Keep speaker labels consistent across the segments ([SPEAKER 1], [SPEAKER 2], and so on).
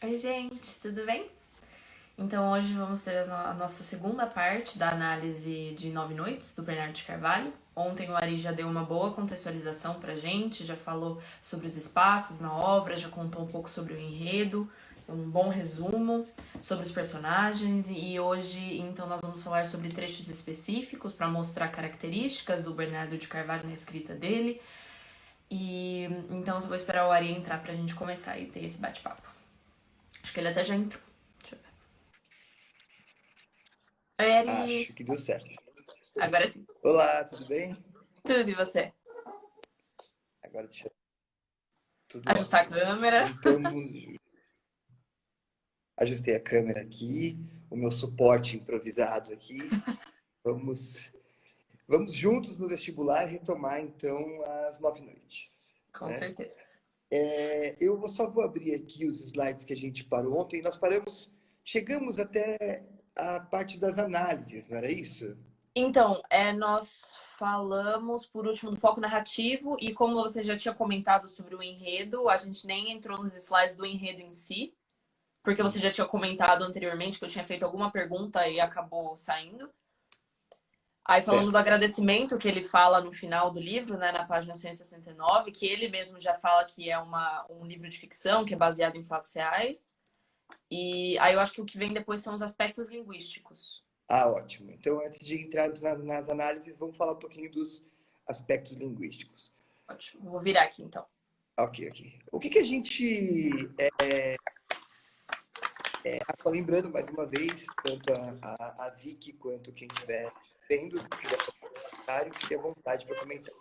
[SPEAKER 1] Oi, gente, tudo bem? Então, hoje vamos ter a nossa segunda parte da análise de Nove Noites, do Bernardo de Carvalho. Ontem o Ari já deu uma boa contextualização pra gente, já falou sobre os espaços na obra, já contou um pouco sobre o enredo, um bom resumo sobre os personagens. E hoje, então, nós vamos falar sobre trechos específicos para mostrar características do Bernardo de Carvalho na escrita dele. E então, eu vou esperar o Ari entrar pra gente começar e ter esse bate-papo. Acho que ele até já entrou. Deixa eu ver. Oi, Ari.
[SPEAKER 2] Acho que deu certo.
[SPEAKER 1] Agora sim.
[SPEAKER 2] Olá, tudo bem?
[SPEAKER 1] Tudo e você?
[SPEAKER 2] Agora deixa eu... Tudo
[SPEAKER 1] Ajustar a
[SPEAKER 2] ótimo.
[SPEAKER 1] câmera.
[SPEAKER 2] Ajustei a câmera aqui, o meu suporte improvisado aqui. Vamos, vamos juntos no vestibular retomar então as 9 noites,
[SPEAKER 1] Com
[SPEAKER 2] né?
[SPEAKER 1] certeza.
[SPEAKER 2] Só vou abrir aqui os slides que a gente parou ontem. Chegamos até a parte das análises, não era isso?
[SPEAKER 1] Então, nós falamos por último do foco narrativo e como você já tinha comentado sobre o enredo, a gente nem entrou nos slides do enredo em si, porque você já tinha comentado anteriormente que eu tinha feito alguma pergunta e acabou saindo. Aí falamos do
[SPEAKER 2] Certo.
[SPEAKER 1] agradecimento que ele fala no final do livro, né, na página 169, que ele mesmo já fala que é um livro de ficção, que é baseado em fatos reais. E aí eu acho que o que vem depois são os aspectos linguísticos.
[SPEAKER 2] Ah, ótimo. Então, antes de entrar nas análises, vamos falar um pouquinho dos aspectos linguísticos.
[SPEAKER 1] Ótimo. Vou virar aqui então.
[SPEAKER 2] Ok, ok. O que que a gente só lembrando mais uma vez, tanto a Vicky quanto quem estiver vendo, se quiser fazer comentário, fique à vontade para comentar.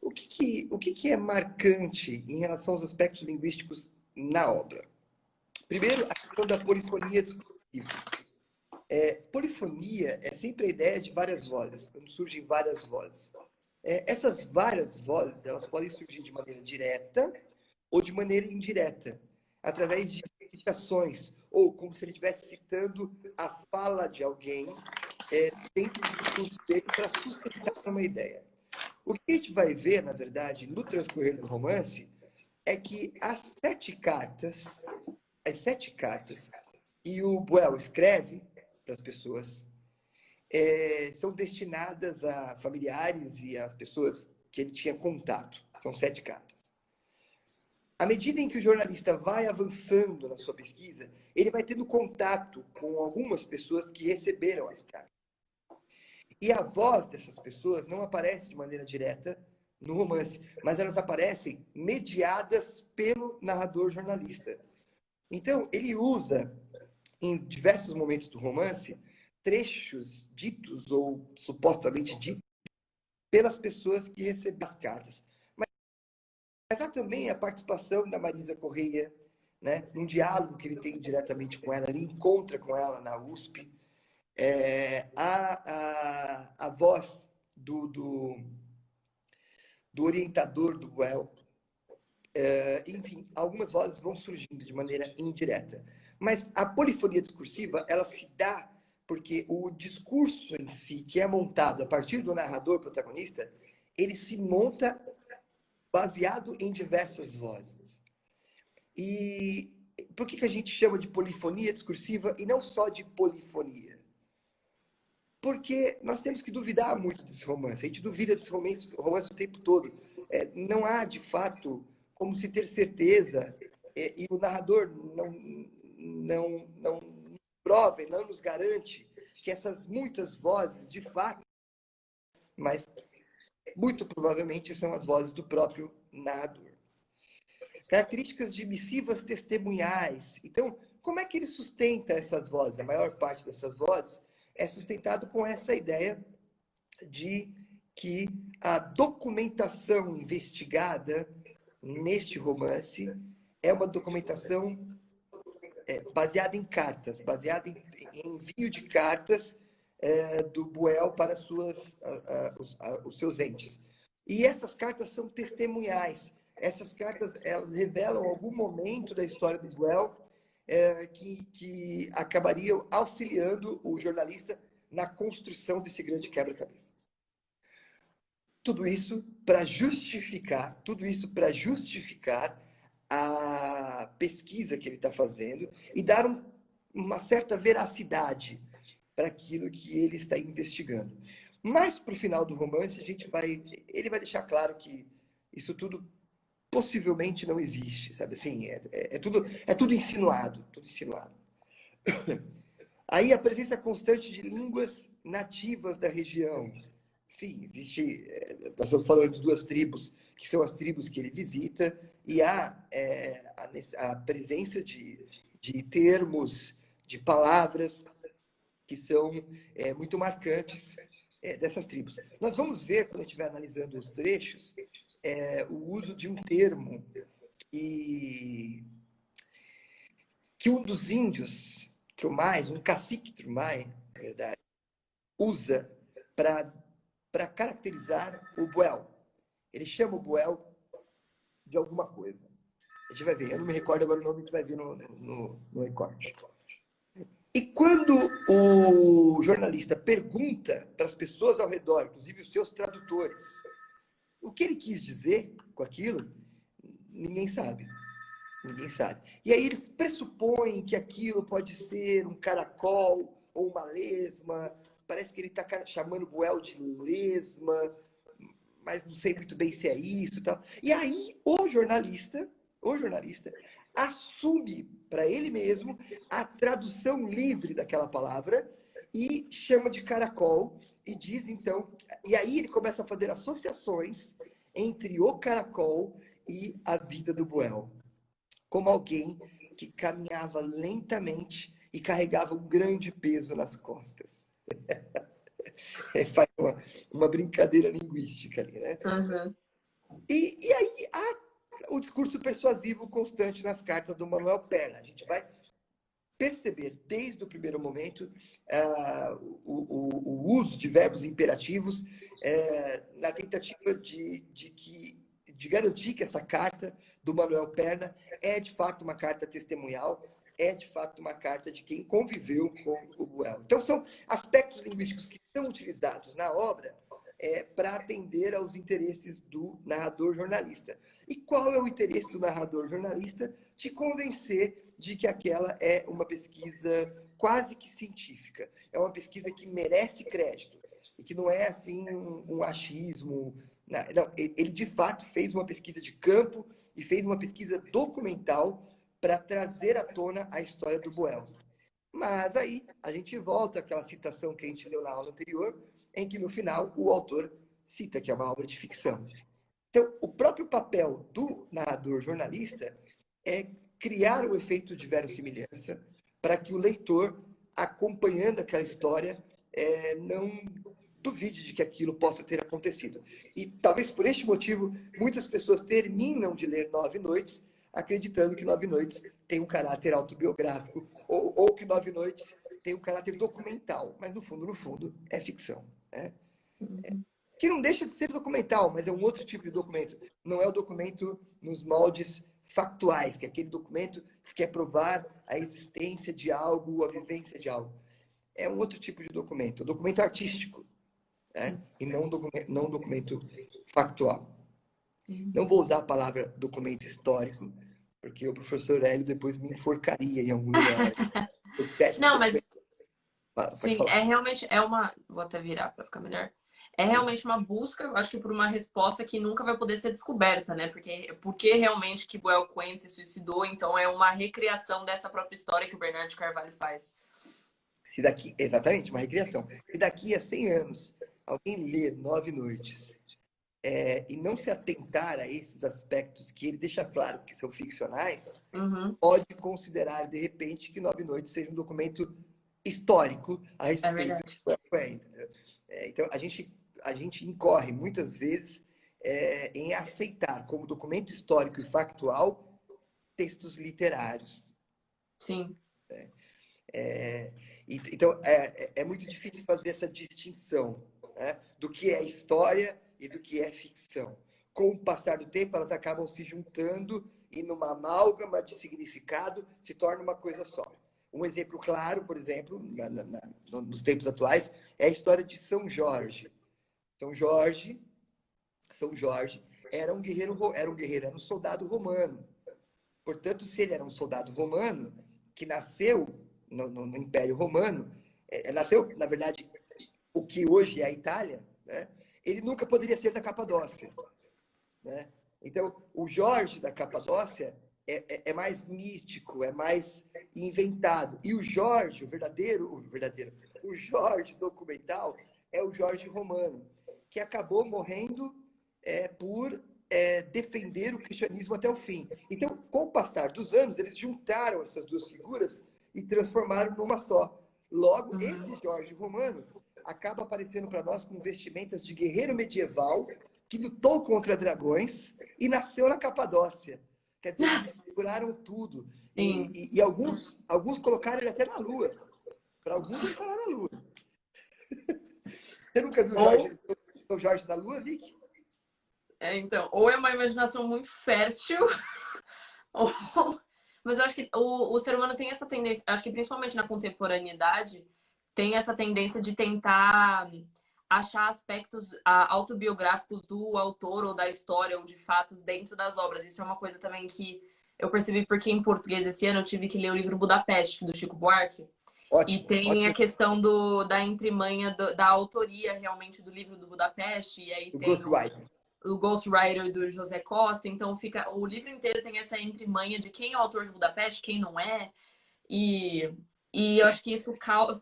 [SPEAKER 2] O que que é marcante em relação aos aspectos linguísticos na obra? Primeiro, a questão da polifonia discursiva. Polifonia é sempre a ideia de várias vozes, quando surgem várias vozes. Essas várias vozes, elas podem surgir de maneira direta ou de maneira indireta, através de citações, ou como se ele estivesse citando a fala de alguém dentro do discurso dele para sustentar uma ideia. O que a gente vai ver, na verdade, no transcorrer do romance, é que as sete cartas que o Buell escreve para as pessoas são destinadas a familiares e às pessoas que ele tinha contato. São 7 cartas. À medida em que o jornalista vai avançando na sua pesquisa, ele vai tendo contato com algumas pessoas que receberam as cartas. E a voz dessas pessoas não aparece de maneira direta no romance, mas elas aparecem mediadas pelo narrador jornalista. Então, ele usa, em diversos momentos do romance, trechos ditos ou supostamente ditos pelas pessoas que receberam as cartas. Mas há também a participação da Marisa Correia, né, num diálogo que ele tem diretamente com ela, ele encontra com ela na USP. A voz do orientador do Well. Enfim, algumas vozes vão surgindo de maneira indireta. Mas a polifonia discursiva, ela se dá porque o discurso em si, que é montado a partir do narrador protagonista, ele se monta baseado em diversas vozes. E por que a gente chama de polifonia discursiva e não só de polifonia? Porque nós temos que duvidar muito desse romance. A gente duvida desse romance o tempo todo. Não há, de fato, como se ter certeza, e o narrador não prova, não nos garante que essas muitas vozes, de fato, mas muito provavelmente são as vozes do próprio narrador. Características de missivas testemunhais. Então, como é que ele sustenta essas vozes? A maior parte dessas vozes é sustentado com essa ideia de que a documentação investigada neste romance é uma documentação baseada em cartas, baseada em envio de cartas do Buell para os seus entes. E essas cartas são testemunhais. Essas cartas elas revelam algum momento da história do Buell que acabariam auxiliando o jornalista na construção desse grande quebra-cabeças. Tudo isso para justificar a pesquisa que ele está fazendo e dar uma certa veracidade para aquilo que ele está investigando. Mas para o final do romance, ele vai deixar claro que isso tudo possivelmente não existe, sabe? Assim, é tudo insinuado, tudo insinuado. Aí a presença constante de línguas nativas da região. Sim, existe. Nós estamos falando de duas tribos, que são as tribos que ele visita, e há a presença de termos, de palavras que são muito marcantes dessas tribos. Nós vamos ver, quando a gente estiver analisando os trechos, o uso de um termo que um dos índios Trumais, um cacique Trumai, na verdade, usa para caracterizar o Buell. Ele chama o Buell de alguma coisa. A gente vai ver, eu não me recordo agora o nome, a gente vai ver no recorte. E quando o jornalista pergunta para as pessoas ao redor, inclusive os seus tradutores, o que ele quis dizer com aquilo, ninguém sabe. Ninguém sabe. E aí eles pressupõem que aquilo pode ser um caracol ou uma lesma. Parece que ele está chamando o Buell de lesma, mas não sei muito bem se é isso e tal. E aí o jornalista assume para ele mesmo a tradução livre daquela palavra e chama de caracol e diz então, e aí ele começa a fazer associações entre o caracol e a vida do Buell, como alguém que caminhava lentamente e carregava um grande peso nas costas. Faz uma brincadeira linguística ali, né?
[SPEAKER 1] Uhum.
[SPEAKER 2] E aí há o discurso persuasivo constante nas cartas do Manuel Perna. A gente vai perceber desde o primeiro momento o uso de verbos imperativos na tentativa de garantir que essa carta do Manuel Perna é de fato uma carta testemunhal, é de fato uma carta de quem conviveu com o Buell. Então são aspectos linguísticos que são utilizados na obra para atender aos interesses do narrador jornalista. E qual é o interesse do narrador jornalista? Te convencer de que aquela é uma pesquisa quase que científica. É uma pesquisa que merece crédito. E que não é assim um achismo. Não, ele de fato fez uma pesquisa de campo e fez uma pesquisa documental para trazer à tona a história do Buell. Mas aí a gente volta àquela citação que a gente leu na aula anterior, em que no final o autor cita que é uma obra de ficção. Então, o próprio papel do narrador jornalista é criar o efeito de verossimilhança para que o leitor, acompanhando aquela história, não duvide de que aquilo possa ter acontecido. E talvez por este motivo, muitas pessoas terminam de ler Nove Noites acreditando que Nove Noites tem um caráter autobiográfico ou que Nove Noites tem um caráter documental, mas no fundo é ficção, né? Que não deixa de ser documental, mas é um outro tipo de documento. Não é o documento nos moldes factuais, que é aquele documento que quer provar a existência de algo, a vivência de algo. É um outro tipo de documento, documento artístico, né? E não um documento factual. Não vou usar a palavra documento histórico, porque o professor Hélio depois me enforcaria em algum lugar.
[SPEAKER 1] Não, mas
[SPEAKER 2] Pode
[SPEAKER 1] sim,
[SPEAKER 2] falar.
[SPEAKER 1] Vou até virar para ficar melhor. É realmente uma busca, eu acho que por uma resposta que nunca vai poder ser descoberta, né? Porque realmente que Buell Quinn se suicidou, então é uma recriação dessa própria história que o Bernardo de Carvalho faz.
[SPEAKER 2] Exatamente, uma recriação. Se daqui a 100 anos alguém ler Nove Noites e não se atentar a esses aspectos que ele deixa claro que são ficcionais, pode considerar, de repente, que Nove Noites seja um documento histórico a respeito do Buell Quinn. Então, a gente incorre, muitas vezes, em aceitar como documento histórico e factual textos literários.
[SPEAKER 1] Sim.
[SPEAKER 2] Então, é muito difícil fazer essa distinção, né, do que é história e do que é ficção. Com o passar do tempo, elas acabam se juntando e, numa amálgama de significado, se torna uma coisa só. Um exemplo claro, por exemplo, nos tempos atuais, é a história de São Jorge. São Jorge era um guerreiro, era um soldado romano. Portanto, se ele era um soldado romano que nasceu no Império Romano, nasceu, na verdade, o que hoje é a Itália, né? Ele nunca poderia ser da Capadócia, né? Então, o Jorge da Capadócia é mais mítico, é mais inventado. E o Jorge, o Jorge documental é o Jorge romano, que acabou morrendo por defender o cristianismo até o fim. Então, com o passar dos anos, eles juntaram essas duas figuras e transformaram numa só. Logo, esse Jorge romano acaba aparecendo para nós com vestimentas de guerreiro medieval que lutou contra dragões e nasceu na Capadócia. Quer dizer, eles misturaram tudo. E alguns colocaram ele até na Lua. Para alguns, ele está lá na Lua. Você nunca viu o Jorge na Lua, Vicky?
[SPEAKER 1] Então, ou é uma imaginação muito fértil, ou... mas eu acho que o ser humano tem essa tendência, acho que principalmente na contemporaneidade, tem essa tendência de tentar achar aspectos autobiográficos do autor ou da história ou de fatos dentro das obras. Isso é uma coisa também que eu percebi porque em português esse ano eu tive que ler o livro Budapeste, do Chico Buarque. E
[SPEAKER 2] Ótimo,
[SPEAKER 1] tem
[SPEAKER 2] ótimo.
[SPEAKER 1] a questão da entremanha da autoria realmente do livro do Budapeste, e aí
[SPEAKER 2] O
[SPEAKER 1] tem
[SPEAKER 2] Ghostwriter.
[SPEAKER 1] o Ghostwriter do José Costa, então o livro inteiro tem essa entremanha de quem é o autor de Budapeste, quem não é, e, e eu acho que isso causa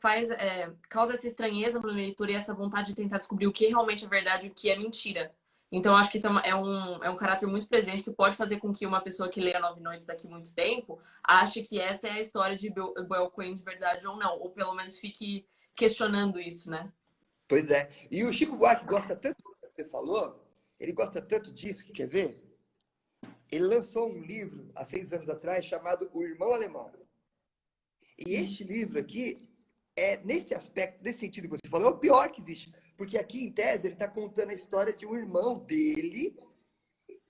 [SPEAKER 1] essa estranheza para o leitor e essa vontade de tentar descobrir o que realmente é verdade e o que é mentira. Então, eu acho que isso é um caráter muito presente que pode fazer com que uma pessoa que leia Nove Noites daqui a muito tempo ache que essa é a história de Bell Queen de verdade ou não, ou pelo menos fique questionando isso, né?
[SPEAKER 2] Pois é. E o Chico Buarque gosta tanto do que você falou, ele gosta tanto disso, que quer ver? Ele lançou um livro há 6 anos atrás chamado O Irmão Alemão. E este livro aqui nesse aspecto, nesse sentido que você falou, é o pior que existe. Porque aqui, em tese, ele está contando a história de um irmão dele,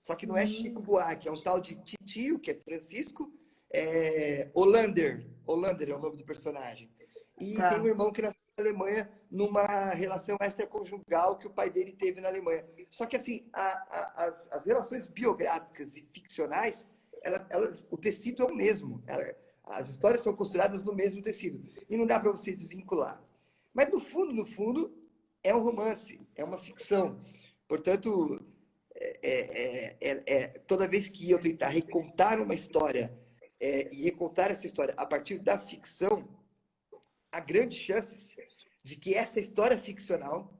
[SPEAKER 2] só que não é Chico Buarque, é um tal de Titio, que é Francisco Hollander. Hollander é o nome do personagem. E tem um irmão que nasceu na Alemanha numa relação extraconjugal que o pai dele teve na Alemanha. Só que, assim, as relações biográficas e ficcionais, o tecido é o mesmo. As histórias são costuradas no mesmo tecido. E não dá para você desvincular. Mas, no fundo, é um romance, é uma ficção. Portanto, toda vez que eu tentar recontar uma história e recontar essa história a partir da ficção, há grandes chances de que essa história ficcional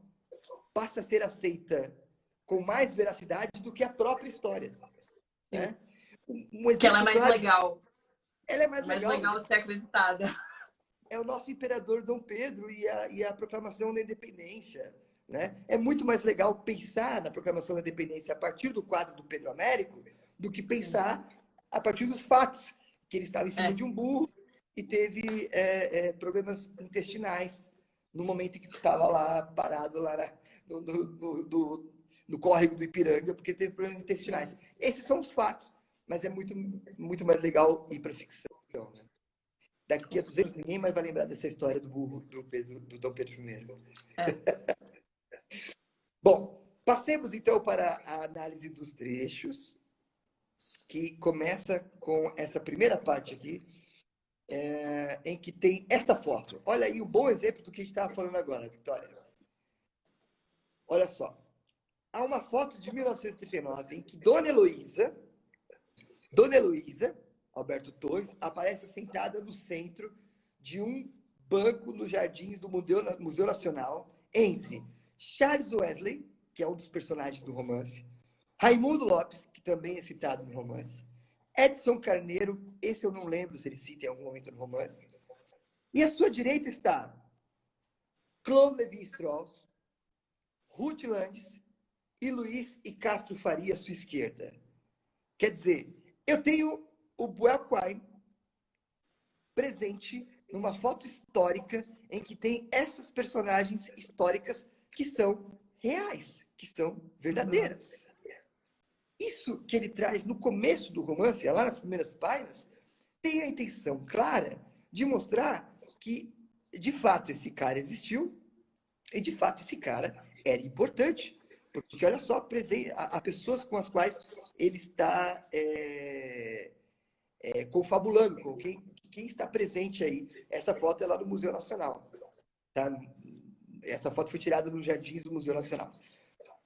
[SPEAKER 2] passe a ser aceita com mais veracidade do que a própria história. Né? Um
[SPEAKER 1] Que ela é
[SPEAKER 2] exemplo
[SPEAKER 1] mais
[SPEAKER 2] claro,
[SPEAKER 1] legal.
[SPEAKER 2] ela é mais
[SPEAKER 1] Mais
[SPEAKER 2] legal.
[SPEAKER 1] legal de ser acreditada.
[SPEAKER 2] É o nosso imperador Dom Pedro e a proclamação da independência. Né? É muito mais legal pensar na proclamação da independência a partir do quadro do Pedro Américo do que pensar a partir dos fatos, que ele estava em cima de um burro e teve problemas intestinais no momento em que estava lá parado lá no córrego do Ipiranga, porque teve problemas intestinais. Esses são os fatos, mas é muito, muito mais legal ir para a ficção. Né? Daqui a 200 ninguém mais vai lembrar dessa história do burro do Dom Pedro I. Bom, passemos então para a análise dos trechos, que começa com essa primeira parte aqui, em que tem esta foto. Olha aí um bom exemplo do que a gente estava falando agora, Vitória. Olha só. Há uma foto de 1939 em que Dona Heloísa, Alberto Torres, aparece sentada no centro de um banco nos jardins do Museu Nacional, entre Charles Wesley, que é um dos personagens do romance, Raimundo Lopes, que também é citado no romance, Edson Carneiro, esse eu não lembro se ele cita em algum momento no romance, e à sua direita está Claude Lévi-Strauss, Ruth Landes e Luiz e Castro Faria à sua esquerda. Quer dizer, eu tenho o Buelquine presente numa foto histórica em que tem essas personagens históricas que são reais, que são verdadeiras. Isso que ele traz no começo do romance, lá nas primeiras páginas, tem a intenção clara de mostrar que, de fato, esse cara existiu e, de fato, esse cara era importante. Porque, olha só, há pessoas com as quais ele está confabulando com quem está presente aí. Essa foto é lá no Museu Nacional. Tá? Essa foto foi tirada nos jardins do Museu Nacional.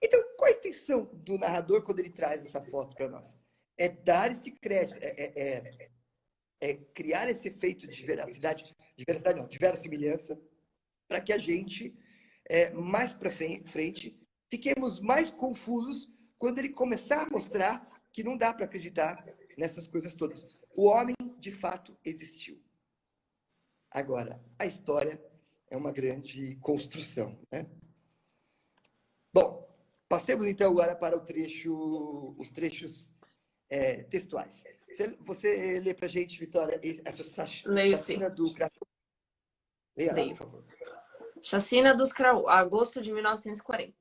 [SPEAKER 2] Então, qual a intenção do narrador quando ele traz essa foto para nós? É dar esse crédito, criar esse efeito de veracidade não, de verossimilhança, para que a gente, mais para frente, fiquemos mais confusos quando ele começar a mostrar que não dá para acreditar nessas coisas todas. O homem, de fato, existiu. Agora, a história é uma grande construção, né? Bom, passemos então agora para os trechos textuais. Você lê para a gente, Vitória, essa
[SPEAKER 1] Leio
[SPEAKER 2] chacina
[SPEAKER 1] sim.
[SPEAKER 2] do Cracoa? Leia lá, por
[SPEAKER 1] Leio.
[SPEAKER 2] favor.
[SPEAKER 1] Chacina dos Craú, agosto de 1940.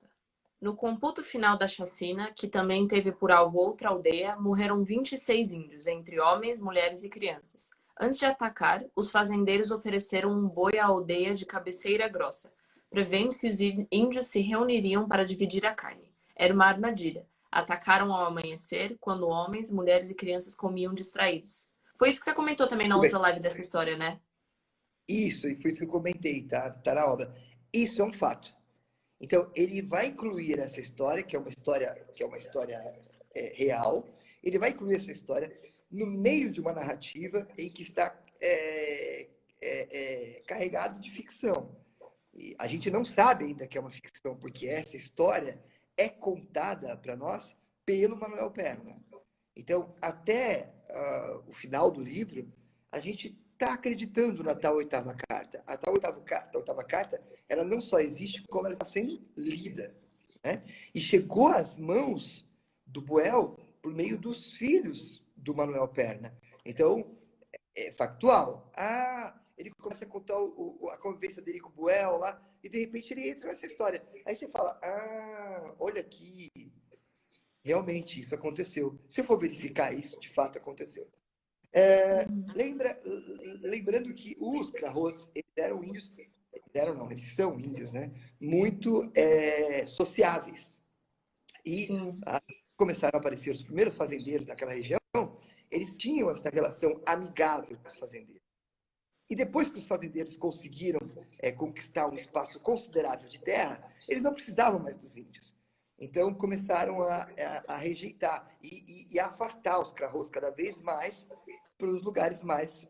[SPEAKER 1] No computo final da chacina, que também teve por alvo outra aldeia, morreram 26 índios, entre homens, mulheres e crianças. Antes de atacar, os fazendeiros ofereceram um boi à aldeia de Cabeceira Grossa, prevendo que os índios se reuniriam para dividir a carne. Era uma armadilha. Atacaram ao amanhecer, quando homens, mulheres e crianças comiam distraídos. Foi isso que você comentou também na
[SPEAKER 2] Tudo
[SPEAKER 1] outra
[SPEAKER 2] bem.
[SPEAKER 1] live dessa história, né?
[SPEAKER 2] Isso, e foi isso que eu comentei, tá na obra. Isso é um fato. Então, ele vai incluir essa história, que é uma história real. Ele vai incluir essa história no meio de uma narrativa em que está carregado de ficção. E a gente não sabe ainda que é uma ficção, porque essa história é contada para nós pelo Manuel Perna. Então, até o final do livro, a gente está acreditando na tal oitava carta. A tal oitava carta, ela não só existe, como ela está sendo lida. Né? E chegou às mãos do Buell por meio dos filhos do Manuel Perna. Então, é factual. Ele começa a contar a convivência dele com o Buell lá, e de repente ele entra nessa história. Aí você fala, olha aqui, realmente isso aconteceu. Se eu for verificar isso, de fato aconteceu. Lembrando que os Krahos, eles são índios, né? Muito sociáveis. E começaram a aparecer os primeiros fazendeiros daquela região, eles tinham essa relação amigável com os fazendeiros. E depois que os fazendeiros conseguiram conquistar um espaço considerável de terra, eles não precisavam mais dos índios. Então começaram a rejeitar e a afastar os Krahos cada vez mais para os lugares mais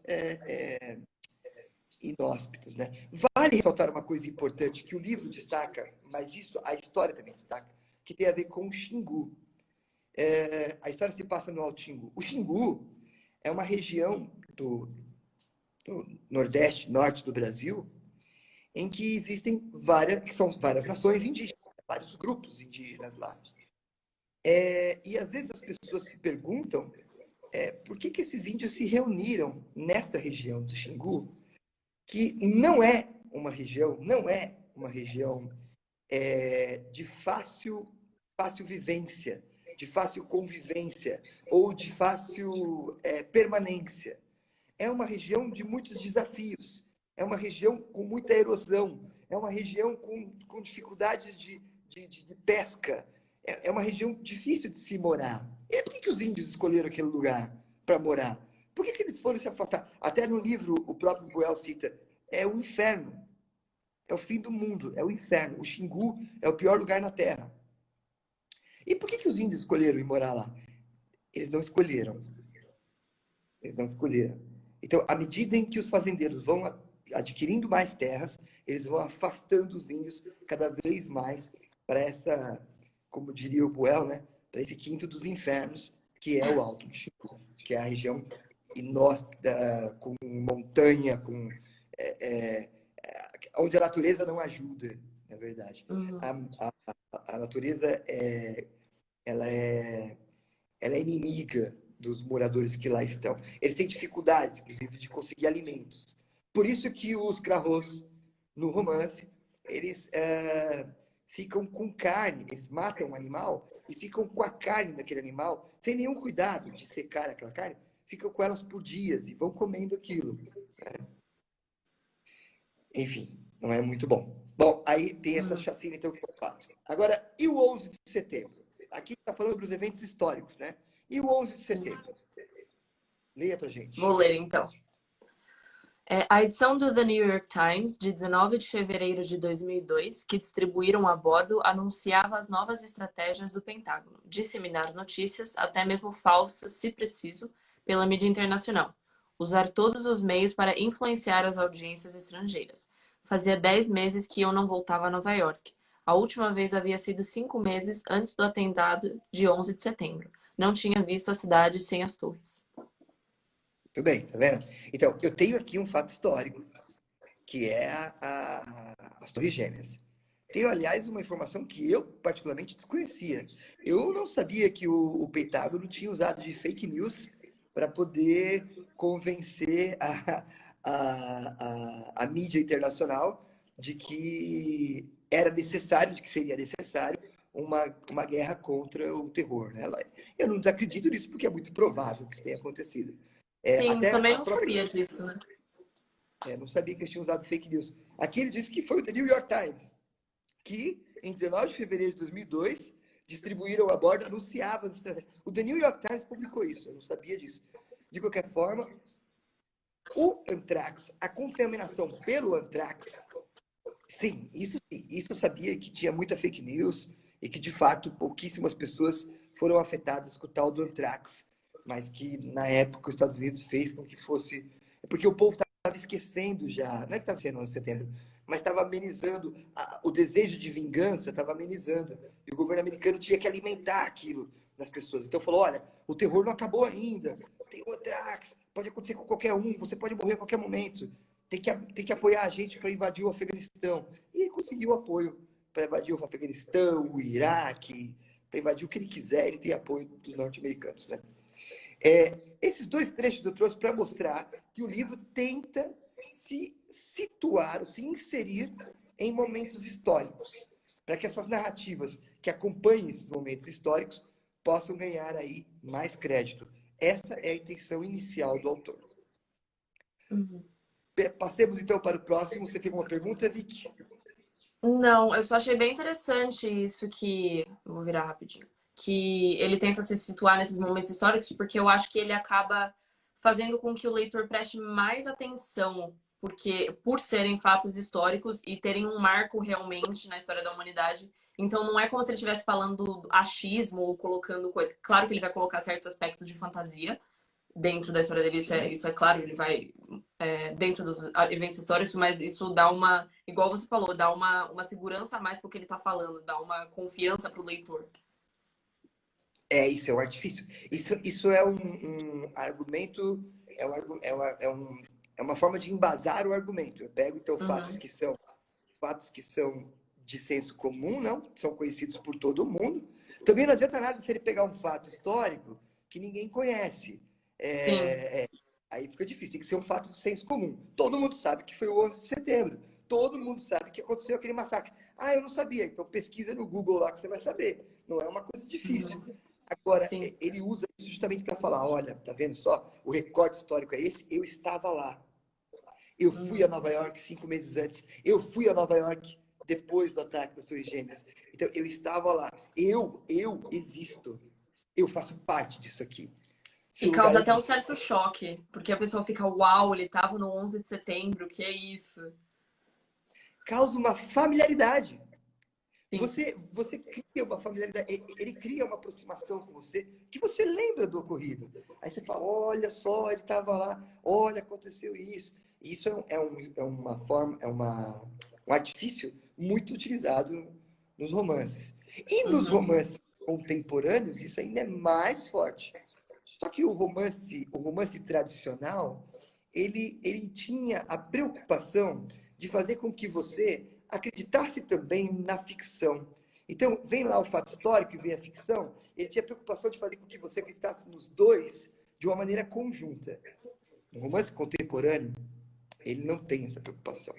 [SPEAKER 2] inóspitos, né? Vale ressaltar uma coisa importante que o livro destaca, mas isso a história também destaca, que tem a ver com o Xingu. A história se passa no Alto Xingu. O Xingu é uma região do Nordeste, Norte do Brasil, em que existem várias nações indígenas, vários grupos indígenas lá. E às vezes as pessoas se perguntam por que esses índios se reuniram nesta região do Xingu, que não é uma região de fácil vivência, de fácil convivência ou de fácil permanência. É uma região de muitos desafios, é uma região com muita erosão, é uma região com dificuldades de pesca, é uma região difícil de se morar. E por que os índios escolheram aquele lugar para morar? Por que eles foram se afastar? Até no livro, o próprio Buell cita, é o inferno, é o fim do mundo, é o inferno. O Xingu é o pior lugar na Terra. E por que os índios escolheram ir morar lá? Eles não escolheram. Eles não escolheram. Então, à medida em que os fazendeiros vão adquirindo mais terras, eles vão afastando os índios cada vez mais para essa, como diria o Buell, né, para esse quinto dos infernos, que é o Alto do Xingu, que é a região inóspita, com montanha, onde a natureza não ajuda, na verdade. A natureza ela é inimiga dos moradores que lá estão. Eles têm dificuldades, inclusive, de conseguir alimentos. Por isso que os Krahos, no romance, eles ficam com carne, eles matam um animal e ficam com a carne daquele animal, sem nenhum cuidado de secar aquela carne, ficam com elas por dias e vão comendo aquilo. Né? Enfim, não é muito bom. Bom, aí tem essa chacina, então, que eu faço. Agora, e o 11 de setembro? Aqui está falando dos eventos históricos, né? E o 11 de setembro? Leia pra
[SPEAKER 1] Vou
[SPEAKER 2] gente.
[SPEAKER 1] ler então. A edição do The New York Times, de 19 de fevereiro de 2002, que distribuíram a bordo, anunciava as novas estratégias do Pentágono: disseminar notícias, até mesmo falsas, se preciso, pela mídia internacional. Usar todos os meios para influenciar as audiências estrangeiras. Fazia 10 meses que eu não voltava a Nova York. A última vez havia sido 5 meses antes do atentado de 11 de setembro. Não tinha visto a cidade sem as torres.
[SPEAKER 2] Tudo bem, tá vendo? Então, eu tenho aqui um fato histórico, que é as Torres Gêmeas. Tenho, aliás, uma informação que eu particularmente desconhecia. Eu não sabia que o Pentágono tinha usado de fake news para poder convencer a mídia internacional de que era necessário, de que seria necessário uma guerra contra o terror. Né? Eu não desacredito nisso porque é muito provável que isso tenha acontecido.
[SPEAKER 1] Sim,
[SPEAKER 2] Até
[SPEAKER 1] também
[SPEAKER 2] a
[SPEAKER 1] não
[SPEAKER 2] própria
[SPEAKER 1] sabia disso, né?
[SPEAKER 2] não sabia que eles tinham usado fake news. Aqui ele disse que foi o The New York Times, que em 19 de fevereiro de 2002 distribuíram a bordo, anunciava as estratégias. O The New York Times publicou isso, eu não sabia disso. De qualquer forma, o anthrax, a contaminação pelo anthrax, sim, isso eu sabia que tinha muita fake news e que de fato pouquíssimas pessoas foram afetadas com o tal do anthrax, mas que na época os Estados Unidos fez com que fosse, é porque o povo estava esquecendo já, não é que estava sendo 11 de setembro, mas estava amenizando, o desejo de vingança estava amenizando, e o governo americano tinha que alimentar aquilo nas pessoas. Então falou, olha, o terror não acabou ainda, tem o anthrax, pode acontecer com qualquer um, você pode morrer a qualquer momento, tem que apoiar a gente para invadir o Afeganistão. E conseguiu apoio para invadir o Afeganistão, o Iraque, para invadir o que ele quiser, ele tem apoio dos norte-americanos. Né? Esses dois trechos eu trouxe para mostrar que o livro tenta se situar, se inserir em momentos históricos, para que essas narrativas que acompanhem esses momentos históricos possam ganhar aí mais crédito. Essa é a intenção inicial do autor.
[SPEAKER 1] Uhum.
[SPEAKER 2] Passemos então para o próximo. Você tem alguma pergunta, Vicky?
[SPEAKER 1] Não, eu só achei bem interessante isso que. Vou virar rapidinho. Que ele tenta se situar nesses momentos históricos, porque eu acho que ele acaba fazendo com que o leitor preste mais atenção, porque por serem fatos históricos e terem um marco realmente na história da humanidade. Então não é como se ele estivesse falando do achismo ou colocando coisa. Claro que ele vai colocar certos aspectos de fantasia dentro da história dele, isso é claro, ele vai dentro dos eventos históricos, mas isso dá uma, igual você falou, dá uma segurança a mais pro que ele tá falando, dá uma confiança pro leitor.
[SPEAKER 2] Isso é um artifício. Isso é um argumento, é uma forma de embasar o argumento. Eu pego, então,
[SPEAKER 1] Uhum.
[SPEAKER 2] fatos que são de senso comum, não, são conhecidos por todo mundo. Também não adianta nada se ele pegar um fato histórico que ninguém conhece.
[SPEAKER 1] Sim.
[SPEAKER 2] Aí fica difícil, tem que ser um fato de senso comum. Todo mundo sabe que foi o 11 de setembro. Todo mundo sabe que aconteceu aquele massacre. Ah, eu não sabia. Então pesquisa no Google lá que você vai saber. Não é uma coisa difícil.
[SPEAKER 1] Uhum.
[SPEAKER 2] Agora,
[SPEAKER 1] Sim.
[SPEAKER 2] ele usa isso justamente para falar, olha, tá vendo só? O recorte histórico é esse, eu estava lá. Eu fui a
[SPEAKER 1] Uhum.
[SPEAKER 2] Nova York 5 meses antes. Eu fui a Nova York depois do ataque das Torres Gêmeas. Então, eu estava lá. Eu existo. Eu faço parte disso aqui. Se
[SPEAKER 1] E
[SPEAKER 2] o lugar
[SPEAKER 1] causa até um
[SPEAKER 2] existe.
[SPEAKER 1] certo choque, porque a pessoa fica, uau, ele tava no 11 de setembro, que é isso?
[SPEAKER 2] Causa uma familiaridade.
[SPEAKER 1] Sim.
[SPEAKER 2] Você cria uma familiaridade, ele cria uma aproximação com você, que você lembra do ocorrido. Aí você fala, olha só, ele estava lá, olha, aconteceu isso. E isso é uma forma, um artifício muito utilizado nos romances. E nos
[SPEAKER 1] Uhum.
[SPEAKER 2] romances contemporâneos, isso ainda é mais forte. Só que o romance tradicional, ele tinha a preocupação de fazer com que você acreditasse também na ficção. Então, vem lá o fato histórico e vem a ficção, ele tinha a preocupação de fazer com que você acreditasse nos dois de uma maneira conjunta. No romance contemporâneo, ele não tem essa preocupação.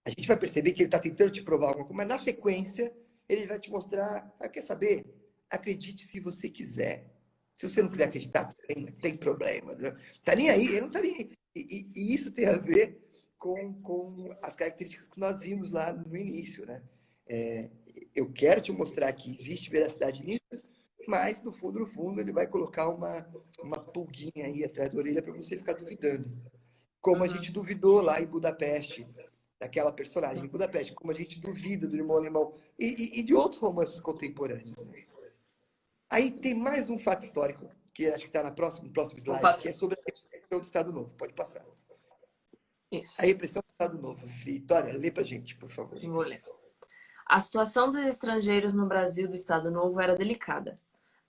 [SPEAKER 2] A gente vai perceber que ele está tentando te provar alguma coisa, mas na sequência, ele vai te mostrar, quer saber? Acredite se você quiser. Se você não quiser
[SPEAKER 1] Uhum.
[SPEAKER 2] acreditar, não tem problema. Né? Tá nem aí, ele não tá nem aí. E isso tem a ver com as características que nós vimos lá no início, né? É, eu quero te mostrar que existe veracidade nisso, mas no fundo, ele vai colocar uma pulguinha aí atrás da orelha para você ficar duvidando. Como a gente duvidou lá em Budapeste, daquela personagem em Budapeste, como a gente duvida do Irmão Alemão e de outros romances contemporâneos. Né? Aí tem mais um fato histórico, que acho que está no próximo slide, que é sobre a repressão do Estado Novo. Pode passar.
[SPEAKER 1] Isso.
[SPEAKER 2] A repressão do Estado Novo. Vitória, lê pra gente, por favor.
[SPEAKER 1] Vou ler. A situação dos estrangeiros no Brasil do Estado Novo era delicada.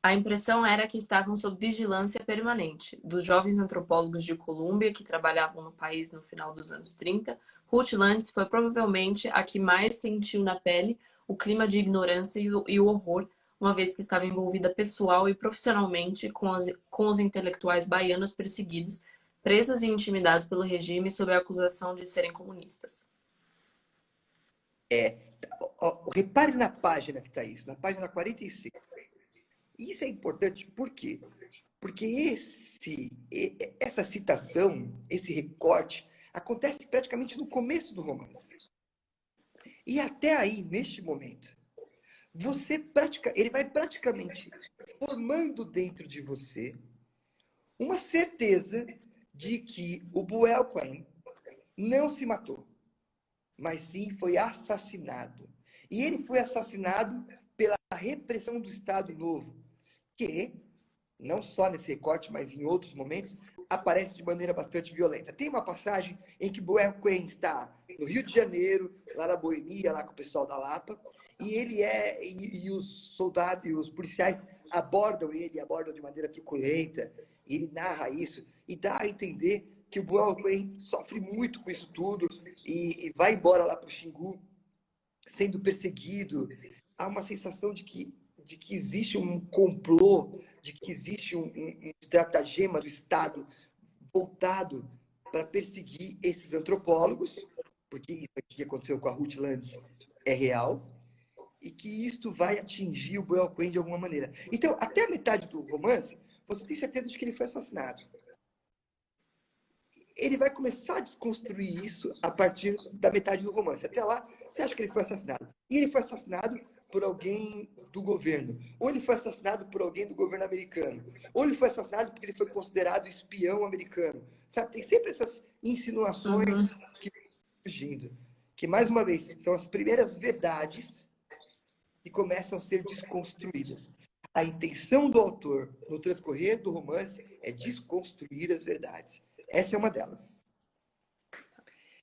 [SPEAKER 1] A impressão era que estavam sob vigilância permanente. Dos jovens antropólogos de Colômbia que trabalhavam no país no final dos anos 30, Ruth Lantz foi provavelmente a que mais sentiu na pele o clima de ignorância e o horror, uma vez que estava envolvida pessoal e profissionalmente com os intelectuais baianos perseguidos, presos e intimidados pelo regime sob a acusação de serem comunistas.
[SPEAKER 2] Repare na página que está isso, na página 46. Isso é importante por quê? Porque essa citação, esse recorte, acontece praticamente no começo do romance. E até aí, neste momento, ele vai praticamente formando dentro de você uma certeza de que o Buell Quinn não se matou, mas sim foi assassinado. E ele foi assassinado pela repressão do Estado Novo, que, não só nesse recorte, mas em outros momentos, aparece de maneira bastante violenta. Tem uma passagem em que Buell Quinn está no Rio de Janeiro, lá na Boemia, lá com o pessoal da Lapa, e os soldados e os policiais abordam de maneira truculenta, e ele narra isso, e dá a entender que o Buell Quinn sofre muito com isso tudo, e vai embora lá para o Xingu, sendo perseguido. Há uma sensação de que existe um complô, de que existe um estratagema do Estado voltado para perseguir esses antropólogos, porque isso que aconteceu com a Ruth Lantz é real, e que isto vai atingir o Buell Quinn de alguma maneira. Então, até a metade do romance, você tem certeza de que ele foi assassinado. Ele vai começar a desconstruir isso a partir da metade do romance. Até lá, você acha que ele foi assassinado. E ele foi assassinado por alguém do governo. Ou ele foi assassinado por alguém do governo americano. Ou ele foi assassinado porque ele foi considerado espião americano. Sabe, tem sempre essas insinuações que vão surgindo. Que, mais uma vez, são as primeiras verdades que começam a ser desconstruídas. A intenção do autor, no transcorrer do romance, é desconstruir as verdades. Essa é uma delas.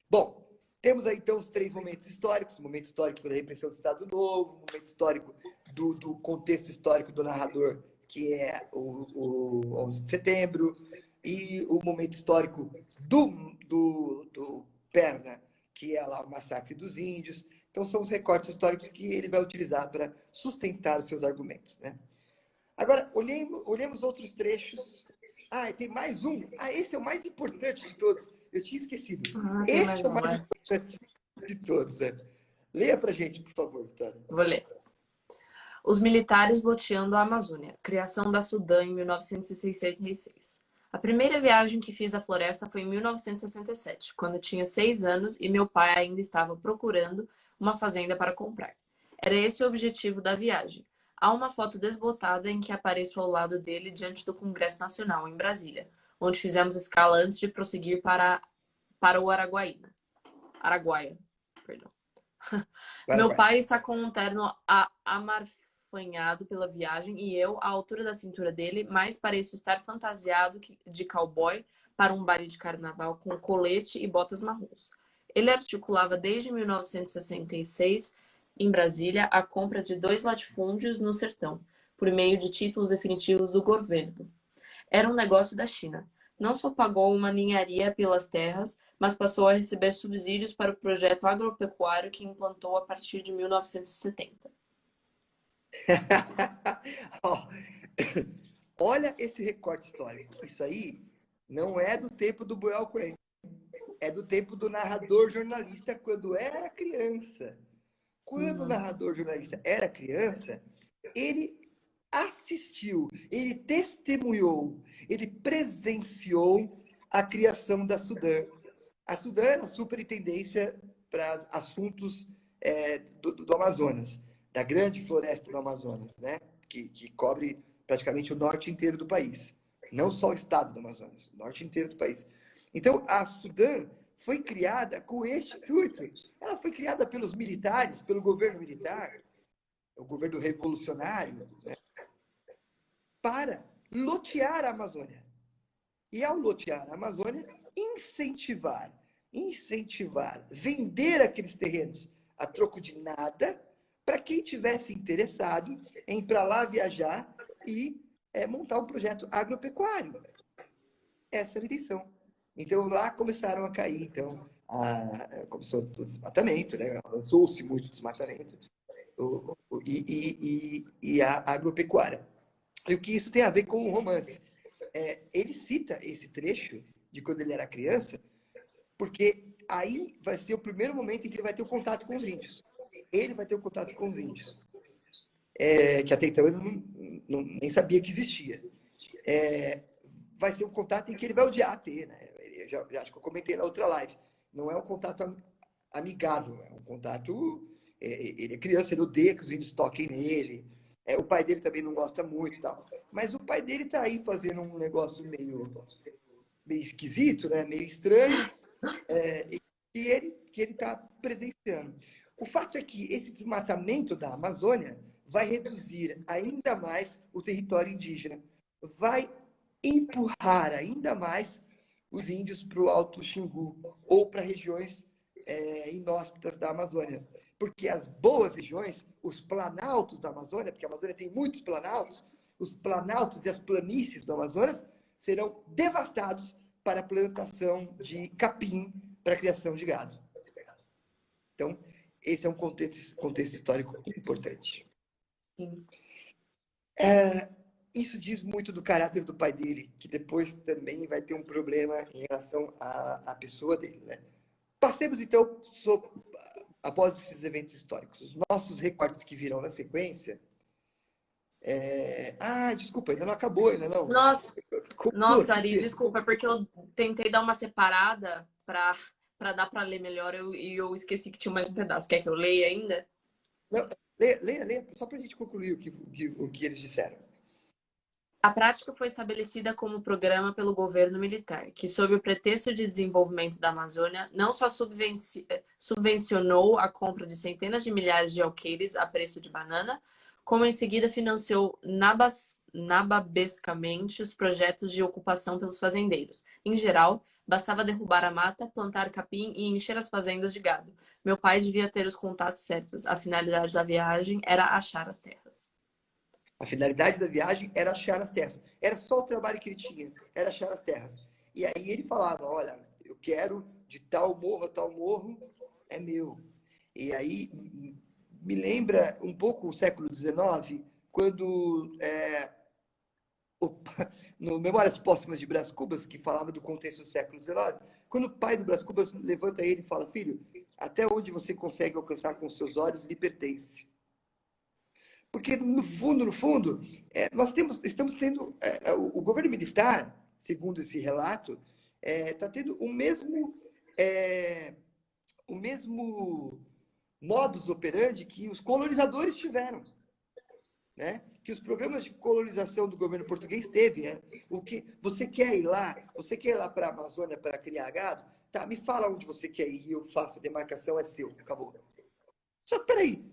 [SPEAKER 2] Bom, temos aí então os três momentos históricos: o momento histórico da repressão do Estado Novo, o momento histórico do contexto histórico do narrador, que é o 11 de setembro, e o momento histórico do Perna, que é lá o massacre dos índios. Então, são os recortes históricos que ele vai utilizar para sustentar os seus argumentos. Né? Agora, olhemos outros trechos. Tem mais um. Esse é o mais importante de todos. Eu tinha esquecido. Esse é o mais importante de todos. Né? Leia para a gente, por favor, Vitória.
[SPEAKER 1] Vou ler. Os militares loteando a Amazônia. Criação da Sudã em 1966. A primeira viagem que fiz à floresta foi em 1967, quando tinha 6 anos e meu pai ainda estava procurando uma fazenda para comprar. Era esse o objetivo da viagem. Há uma foto desbotada em que apareço ao lado dele diante do Congresso Nacional, em Brasília, onde fizemos escala antes de prosseguir para o Araguaia. Perdão. Meu pai está com um terno amarfanhado pela viagem e eu, à altura da cintura dele, mais pareço estar fantasiado de cowboy para um baile de carnaval com colete e botas marrons. Ele articulava desde 1966, em Brasília, a compra de 2 latifúndios no sertão, por meio de títulos definitivos do governo. Era um negócio da China. Não só pagou uma ninharia pelas terras, mas passou a receber subsídios para o projeto agropecuário que implantou a partir de 1970.
[SPEAKER 2] Olha esse recorte histórico. Isso aí não é do tempo do Buell Quinn. É do tempo do narrador jornalista quando era criança. Quando o narrador jornalista era criança, ele assistiu, ele testemunhou, ele presenciou a criação da Sudã. A Sudã era a superintendência para assuntos do Amazonas, da grande floresta do Amazonas, né? que cobre praticamente o norte inteiro do país. Não só o estado do Amazonas, o norte inteiro do país. Então, a Sudam foi criada com este intuito. Ela foi criada pelos militares, pelo governo militar, o governo revolucionário, né, para lotear a Amazônia. E ao lotear a Amazônia, incentivar, vender aqueles terrenos a troco de nada para quem tivesse interessado em ir para lá viajar e montar um projeto agropecuário. Essa era a intenção. Então lá começaram a cair, então, começou o desmatamento, né? Avançou-se muito o desmatamento e a agropecuária. E o que isso tem a ver com o romance? Ele cita esse trecho de quando ele era criança, porque aí vai ser o primeiro momento em que ele vai ter o contato com os índios. Ele vai ter o contato com os índios, que até então ele nem sabia que existia. Vai ser um contato em que ele vai odiar ter, né? Já acho que eu comentei na outra live. Não é um contato amigável, é um contato... ele é criança, ele odeia que os índios toquem nele. O pai dele também não gosta muito e tal. Mas o pai dele tá aí fazendo um negócio meio esquisito, né? Meio estranho, que ele está presenciando. O fato é que esse desmatamento da Amazônia vai reduzir ainda mais o território indígena, vai empurrar ainda mais os índios para o Alto Xingu ou para regiões inóspitas da Amazônia. Porque as boas regiões, os planaltos da Amazônia, porque a Amazônia tem muitos planaltos, os planaltos e as planícies do Amazonas serão devastados para a plantação de capim para a criação de gado. Então, esse é um contexto histórico importante.
[SPEAKER 1] Sim.
[SPEAKER 2] Isso diz muito do caráter do pai dele, que depois também vai ter um problema em relação à pessoa dele, né? Passemos, então, após esses eventos históricos, os nossos recortes que virão na sequência. Desculpa, ainda não acabou, ainda não.
[SPEAKER 1] Nossa, Ari, desculpa, porque eu tentei dar uma separada para dar para ler melhor e eu esqueci que tinha mais um pedaço. Quer que eu leia ainda?
[SPEAKER 2] Não, leia, só para a gente concluir o que eles disseram.
[SPEAKER 1] A prática foi estabelecida como programa pelo governo militar, que, sob o pretexto de desenvolvimento da Amazônia, não só subvencionou a compra de centenas de milhares de alqueires a preço de banana, como em seguida financiou nababescamente os projetos de ocupação pelos fazendeiros. Em geral, bastava derrubar a mata, plantar capim e encher as fazendas de gado. Meu pai devia ter os contatos certos. A finalidade da viagem era achar as terras.
[SPEAKER 2] A finalidade da viagem era achar as terras. Era só o trabalho que ele tinha, era achar as terras. E aí ele falava, olha, eu quero de tal morro a tal morro, é meu. E aí me lembra um pouco o século XIX, quando, no Memórias Póstumas de Brás Cubas, que falava do contexto do século XIX, quando o pai do Brás Cubas levanta ele e fala, filho, até onde você consegue alcançar com seus olhos lhe pertence. Porque, no fundo, nós estamos tendo... o governo militar, segundo esse relato, está tendo o mesmo modus operandi que os colonizadores tiveram, né? Que os programas de colonização do governo português teve. O que você quer ir lá? Você quer ir lá para a Amazônia para criar gado? Tá, me fala onde você quer ir, eu faço a demarcação, é seu, acabou. Só que, peraí,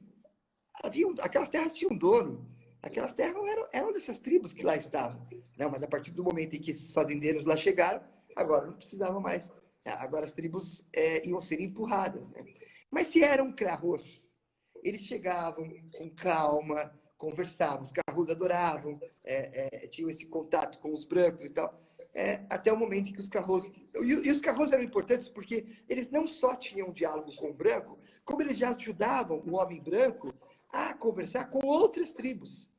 [SPEAKER 2] aquelas terras tinham dono, aquelas terras eram dessas tribos que lá estavam. Não, mas a partir do momento em que esses fazendeiros lá chegaram, agora não precisava mais. Agora as tribos iam ser empurradas, né? Mas se eram crarros, eles chegavam com calma, conversavam, os crarros adoravam, tinham esse contato com os brancos e tal, até o momento em que os crarros... E os crarros eram importantes porque eles não só tinham um diálogo com o branco, como eles já ajudavam o homem branco a conversar com outras tribos.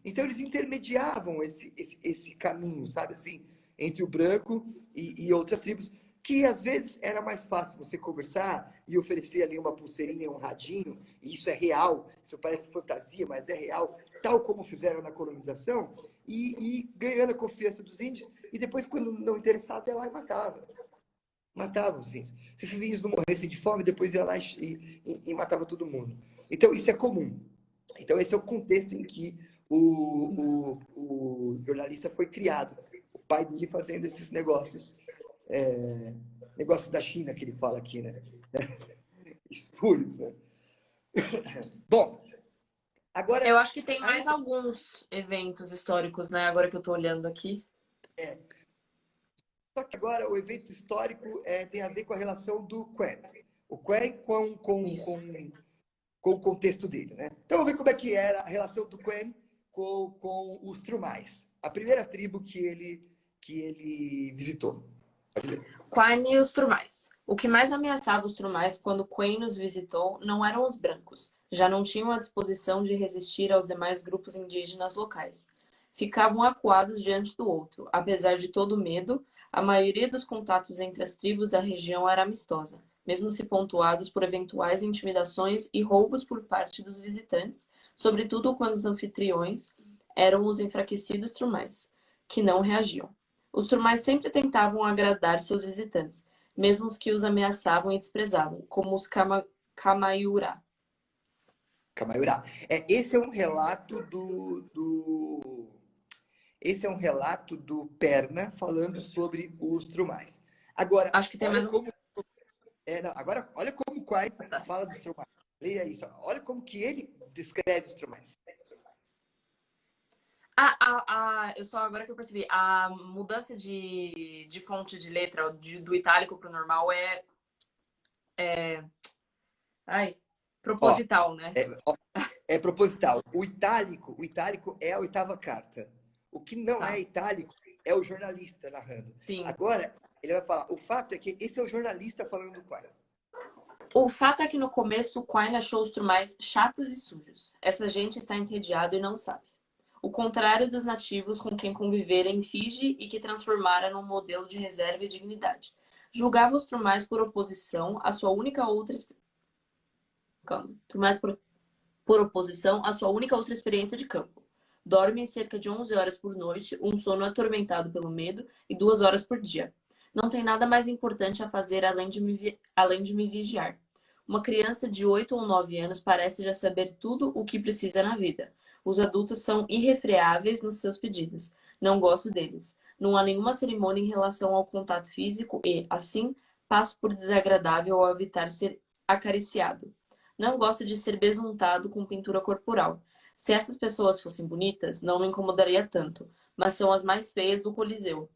[SPEAKER 2] Então, eles intermediavam esse caminho, sabe assim, entre o branco e outras tribos, que às vezes era mais fácil você conversar e oferecer ali uma pulseirinha, um radinho, e isso é real, isso parece fantasia, mas é real, tal como fizeram na colonização, e ganhando a confiança dos índios, e depois, quando não interessava, ia lá e matava os índios. Se esses índios não morressem de fome, depois ia lá e matava todo mundo. Então, isso é comum. Então, esse é o contexto em que o jornalista foi criado. O pai dele fazendo esses negócios. Negócios da China, que ele fala aqui, né? Espúrios, né? Bom, agora...
[SPEAKER 1] Eu acho que tem mais alguns eventos históricos, né? Agora que eu tô olhando aqui.
[SPEAKER 2] Só que agora o evento histórico tem a ver com a relação do Quen. O Quen com o contexto dele, né? Então, vamos ver como é que era a relação do Quen com os Trumais. A primeira tribo que ele visitou.
[SPEAKER 1] Quine e os Trumais. O que mais ameaçava os Trumais quando Queen nos visitou não eram os brancos. Já não tinham a disposição de resistir aos demais grupos indígenas locais. Ficavam acuados diante do outro. Apesar de todo o medo, a maioria dos contatos entre as tribos da região era amistosa, mesmo se pontuados por eventuais intimidações e roubos por parte dos visitantes, sobretudo quando os anfitriões eram os enfraquecidos Trumais, que não reagiam. Os Trumais sempre tentavam agradar seus visitantes, mesmo os que os ameaçavam e desprezavam, como os Kamaiurá.
[SPEAKER 2] Kamaiurá. Esse é um relato esse é um relato do Perna falando sobre os Trumais. Agora,
[SPEAKER 1] Acho que tem
[SPEAKER 2] olha
[SPEAKER 1] mais
[SPEAKER 2] como agora, olha como o Quai
[SPEAKER 1] Tá.
[SPEAKER 2] fala dos Trumais. Leia isso. Olha como que ele descreve os Trumais.
[SPEAKER 1] Eu só agora que eu percebi, a mudança de fonte de letra do itálico para o normal
[SPEAKER 2] Ó,
[SPEAKER 1] proposital, né?
[SPEAKER 2] é proposital. O itálico é a oitava carta. O que não
[SPEAKER 1] Tá.
[SPEAKER 2] é itálico é o jornalista narrando.
[SPEAKER 1] Sim.
[SPEAKER 2] Agora, ele vai falar, o fato é que esse é o jornalista falando do Quai.
[SPEAKER 1] O fato é que no começo o Quine achou os Trumais chatos e sujos. Essa gente está entediada e não sabe. O contrário dos nativos com quem convivera em Fiji e que transformara num modelo de reserva e dignidade. Julgava os Trumais por oposição à sua única outra experiência de campo. Dormem cerca de 11 horas por noite, um sono atormentado pelo medo, e 2 horas por dia. Não tem nada mais importante a fazer além de me vigiar. Uma criança de 8 ou 9 anos parece já saber tudo o que precisa na vida. Os adultos são irrefreáveis nos seus pedidos. Não gosto deles. Não há nenhuma cerimônia em relação ao contato físico e, assim, passo por desagradável ao evitar ser acariciado. Não gosto de ser besuntado com pintura corporal. Se essas pessoas fossem bonitas, não me incomodaria tanto, mas são as mais feias do Coliseu.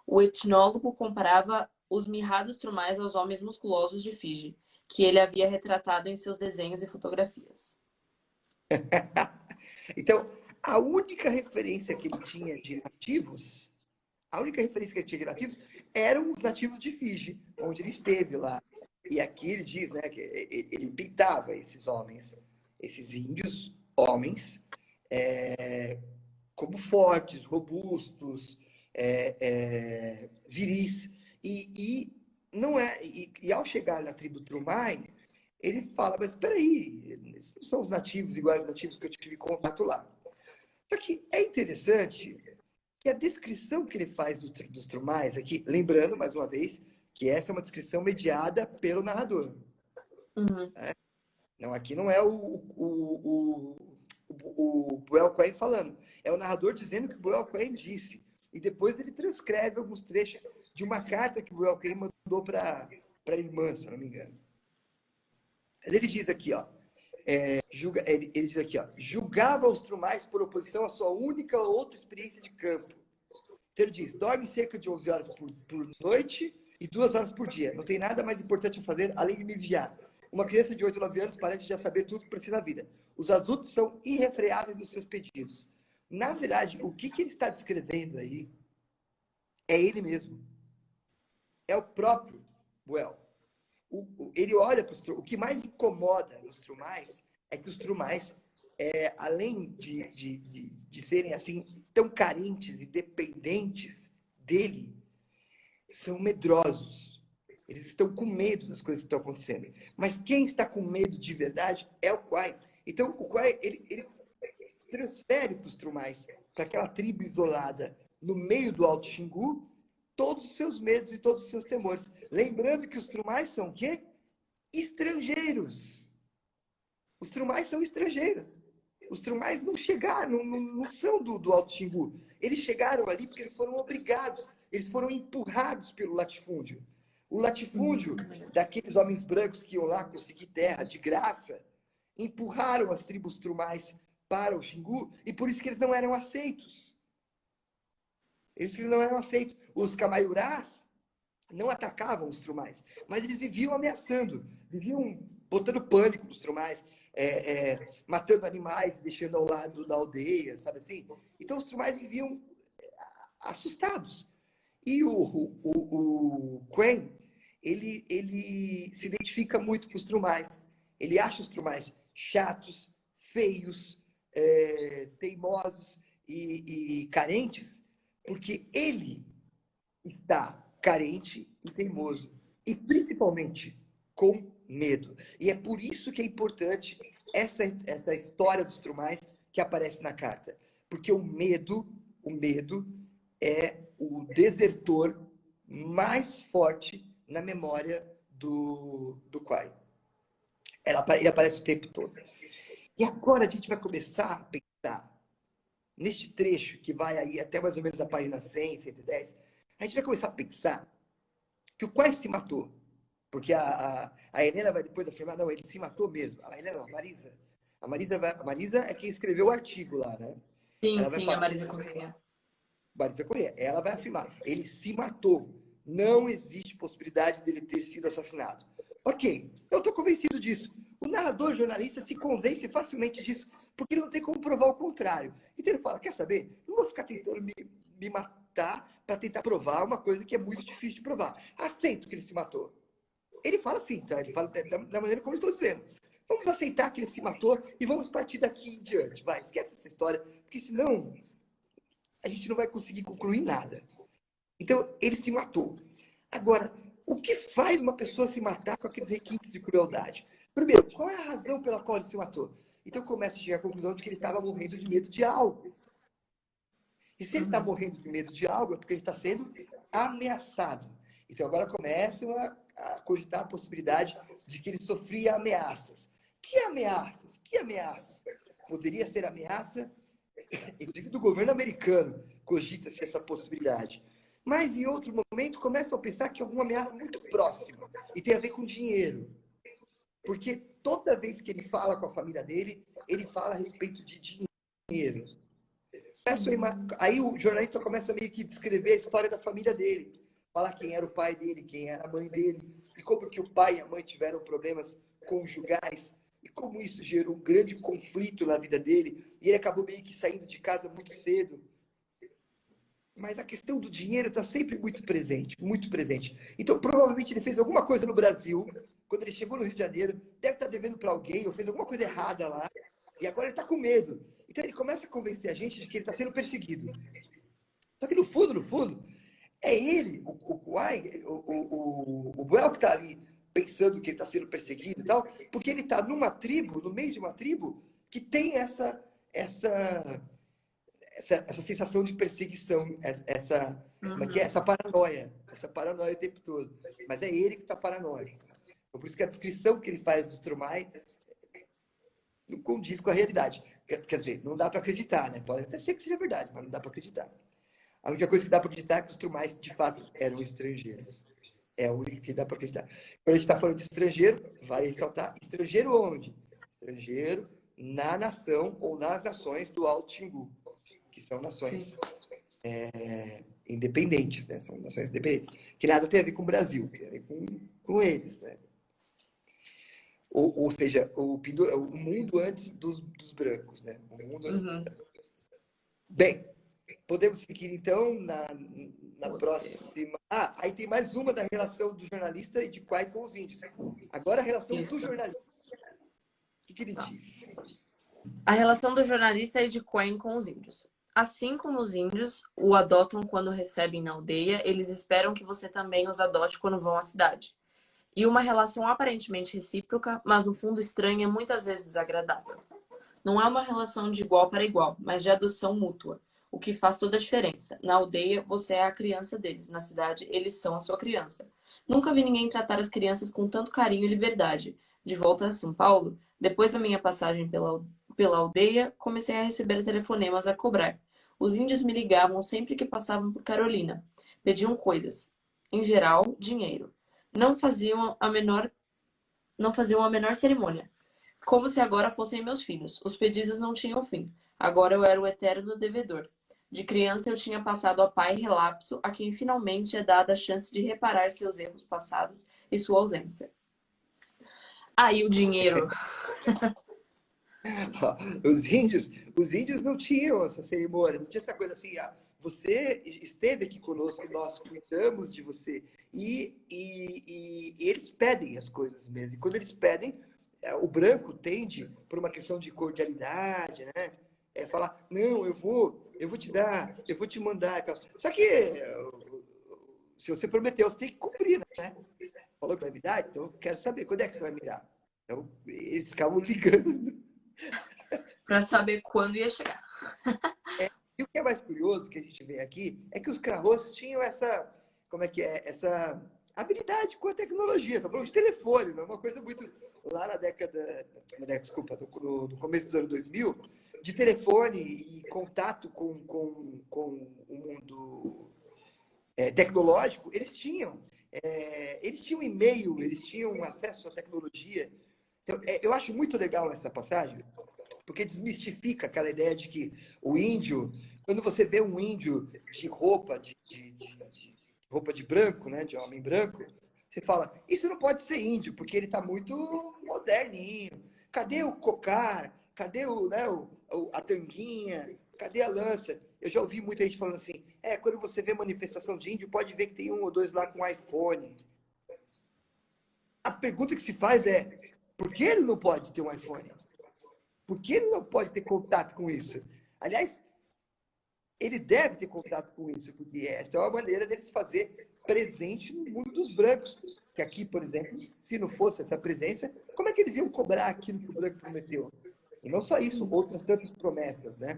[SPEAKER 1] O etnólogo comparava os mirrados Trumais aos homens musculosos de Fiji, que ele havia retratado em seus desenhos e fotografias.
[SPEAKER 2] Então, a única referência que ele tinha de nativos, eram os nativos de Fiji, onde ele esteve lá. E aqui ele diz, né, que ele pintava esses homens, esses índios, homens, como fortes, robustos, viris. Não é, e ao chegar na tribo Trumai, ele fala, mas espera aí, esses não são os nativos iguais aos nativos que eu tive contato lá. Só que é interessante que a descrição que ele faz dos Trumais aqui, lembrando, mais uma vez, que essa é uma descrição mediada pelo narrador.
[SPEAKER 1] Uhum.
[SPEAKER 2] Não, aqui não é o Buell Quinn falando. É o narrador dizendo que o Buell Quinn disse. E depois ele transcreve alguns trechos de uma carta que o Buell Quinn mandou para a irmã, se não me engano. Ele diz aqui, ó. Ele diz aqui, ó. Julgava os Trumais por oposição à sua única outra experiência de campo. Então ele diz, dorme cerca de 11 horas por noite e 2 horas por dia. Não tem nada mais importante a fazer além de me vigiar. Uma criança de 8 ou 9 anos parece já saber tudo que precisa na vida. Os adultos são irrefreáveis nos seus pedidos. Na verdade, o que ele está descrevendo aí é ele mesmo. É o próprio Buell. Ele olha para os Trumais. O que mais incomoda nos Trumais é que os Trumais, além de serem assim tão carentes e dependentes dele, são medrosos. Eles estão com medo das coisas que estão acontecendo. Mas quem está com medo de verdade é o Quai. Então, o Quai, ele transfere para os Trumais, para aquela tribo isolada no meio do Alto Xingu, todos os seus medos e todos os seus temores. Lembrando que os Trumais são o quê? Estrangeiros. Os Trumais são estrangeiros. Os Trumais não chegaram, não são do Alto Xingu. Eles chegaram ali porque eles foram obrigados, eles foram empurrados pelo latifúndio. O latifúndio daqueles homens brancos que iam lá conseguir terra de graça, empurraram as tribos Trumais para o Xingu e por isso que eles não eram aceitos. Eles não eram aceitos. Os Camaiurás não atacavam os Trumais, mas eles viviam ameaçando, viviam botando pânico nos Trumais, matando animais, deixando ao lado da aldeia, sabe assim? Então os Trumais viviam assustados. E o Quen, ele se identifica muito com os Trumais. Ele acha os Trumais chatos, feios, teimosos e carentes, porque ele está carente e teimoso. E principalmente com medo. E é por isso que é importante essa história dos Trumais que aparece na carta. Porque o medo é o desertor mais forte na memória do Quai. Ele aparece o tempo todo. E agora a gente vai começar a pensar neste trecho que vai aí até mais ou menos a página 100, 110. A gente vai começar a pensar que o Quai se matou. Porque a Helena vai depois afirmar, não, ele se matou mesmo. A Helena não, a Marisa. A Marisa é quem escreveu o artigo lá, né?
[SPEAKER 1] Sim,
[SPEAKER 2] Ela vai
[SPEAKER 1] sim,
[SPEAKER 2] falar,
[SPEAKER 1] a Marisa Correia.
[SPEAKER 2] Marisa Correia, ela vai afirmar, ele se matou. Não existe possibilidade dele ter sido assassinado. Ok, eu estou convencido disso. O narrador jornalista se convence facilmente disso, porque ele não tem como provar o contrário. Então ele fala, quer saber? Não vou ficar tentando me matar para tentar provar uma coisa que é muito difícil de provar. Aceito que ele se matou. Ele fala assim, tá? Ele fala da maneira como eu estou dizendo. Vamos aceitar que ele se matou e vamos partir daqui em diante. Vai, esquece essa história, porque senão a gente não vai conseguir concluir nada. Então, ele se matou. Agora, o que faz uma pessoa se matar com aqueles requintes de crueldade? Primeiro, qual é a razão pela qual ele se matou? Então, começa a chegar à conclusão de que ele estava morrendo de medo de algo. E se ele está morrendo de medo de algo, é porque ele está sendo ameaçado. Então, agora começam a cogitar a possibilidade de que ele sofria ameaças. Que ameaças? Que ameaças? Poderia ser ameaça, inclusive do governo americano, cogita-se essa possibilidade. Mas, em outro momento, começam a pensar que é alguma ameaça muito próxima e tem a ver com dinheiro. Porque toda vez que ele fala com a família dele, ele fala a respeito de dinheiro. Aí o jornalista começa meio que descrever a história da família dele. Falar quem era o pai dele, quem era a mãe dele, e como que o pai e a mãe tiveram problemas conjugais, e como isso gerou um grande conflito na vida dele, e ele acabou meio que saindo de casa muito cedo. Mas a questão do dinheiro está sempre muito presente, muito presente. Então, provavelmente ele fez alguma coisa no Brasil, quando ele chegou no Rio de Janeiro, deve estar devendo para alguém, ou fez alguma coisa errada lá, e agora ele está com medo. Então ele começa a convencer a gente de que ele está sendo perseguido. Só que no fundo, é ele, o Kwai, o Buell que está ali pensando que ele está sendo perseguido e tal, porque ele está numa tribo, no meio de uma tribo, que tem essa sensação de perseguição, essa paranoia o tempo todo. Mas é ele que está paranoico. Então, por isso que a descrição que ele faz do Stromae não condiz com a realidade. Quer dizer, não dá para acreditar, né? Pode até ser que seja verdade, mas não dá para acreditar. A única coisa que dá para acreditar é que os Trumais, de fato, eram estrangeiros. É a única que dá para acreditar. Quando a gente está falando de estrangeiro, vale ressaltar, estrangeiro onde? Estrangeiro na nação ou nas nações do Alto Xingu, que são nações independentes, né? São nações independentes. Que nada tem a ver com o Brasil, tem a ver com eles, né? Ou seja, o mundo antes dos brancos, né? O mundo antes dos brancos. Bem, podemos seguir então na próxima. Aí tem mais uma da relação do jornalista e de Quai com os índios. Agora a relação do jornalista. O que ele diz?
[SPEAKER 1] A relação do jornalista e de Quen com os índios. Assim como os índios o adotam quando recebem na aldeia, eles esperam que você também os adote quando vão à cidade. E uma relação aparentemente recíproca, mas no fundo estranha, muitas vezes desagradável. Não é uma relação de igual para igual, mas de adoção mútua, o que faz toda a diferença. Na aldeia, você é a criança deles, na cidade, eles são a sua criança. Nunca vi ninguém tratar as crianças com tanto carinho e liberdade. De volta a São Paulo, depois da minha passagem pela aldeia, comecei a receber telefonemas a cobrar. Os índios me ligavam sempre que passavam por Carolina. Pediam coisas. Em geral, dinheiro. Não faziam a menor, não faziam a menor cerimônia. Como se agora fossem meus filhos. Os pedidos não tinham fim. Agora eu era o eterno devedor. De criança eu tinha passado a pai relapso, a quem finalmente é dada a chance de reparar seus erros passados e sua ausência. Aí o dinheiro.
[SPEAKER 2] Os índios não tinham essa cerimônia, não tinha essa coisa assim, você esteve aqui conosco, nós cuidamos de você. E eles pedem as coisas mesmo. E quando eles pedem, o branco tende, por uma questão de cordialidade, né? Falar, não, eu vou te dar, eu vou te mandar. Só que se você prometeu, você tem que cumprir, né? Falou que vai me dar, então eu quero saber quando é que você vai me dar. Então, eles ficavam ligando.
[SPEAKER 1] Para saber quando ia chegar.
[SPEAKER 2] E o que é mais curioso que a gente vê aqui é que os Krahos tinham essa, como é que é, essa habilidade com a tecnologia. Estou falando de telefone, não é uma coisa muito lá desculpa, no começo dos anos 2000, de telefone e contato com o mundo tecnológico, eles tinham. Eles tinham e-mail, eles tinham acesso à tecnologia. Então, eu acho muito legal essa passagem, porque desmistifica aquela ideia de que o índio, quando você vê um índio de roupa roupa de branco, né, de homem branco, você fala, isso não pode ser índio, porque ele está muito moderninho. Cadê o cocar? Cadê a tanguinha? Cadê a lança? Eu já ouvi muita gente falando assim, quando você vê manifestação de índio, pode ver que tem um ou dois lá com iPhone. A pergunta que se faz é, por que ele não pode ter um iPhone? Por que ele não pode ter contato com isso? Aliás, ele deve ter contato com isso, porque essa é uma maneira dele se fazer presente no mundo dos brancos. Que aqui, por exemplo, se não fosse essa presença, como é que eles iam cobrar aquilo que o branco prometeu? E não só isso, outras tantas promessas, né?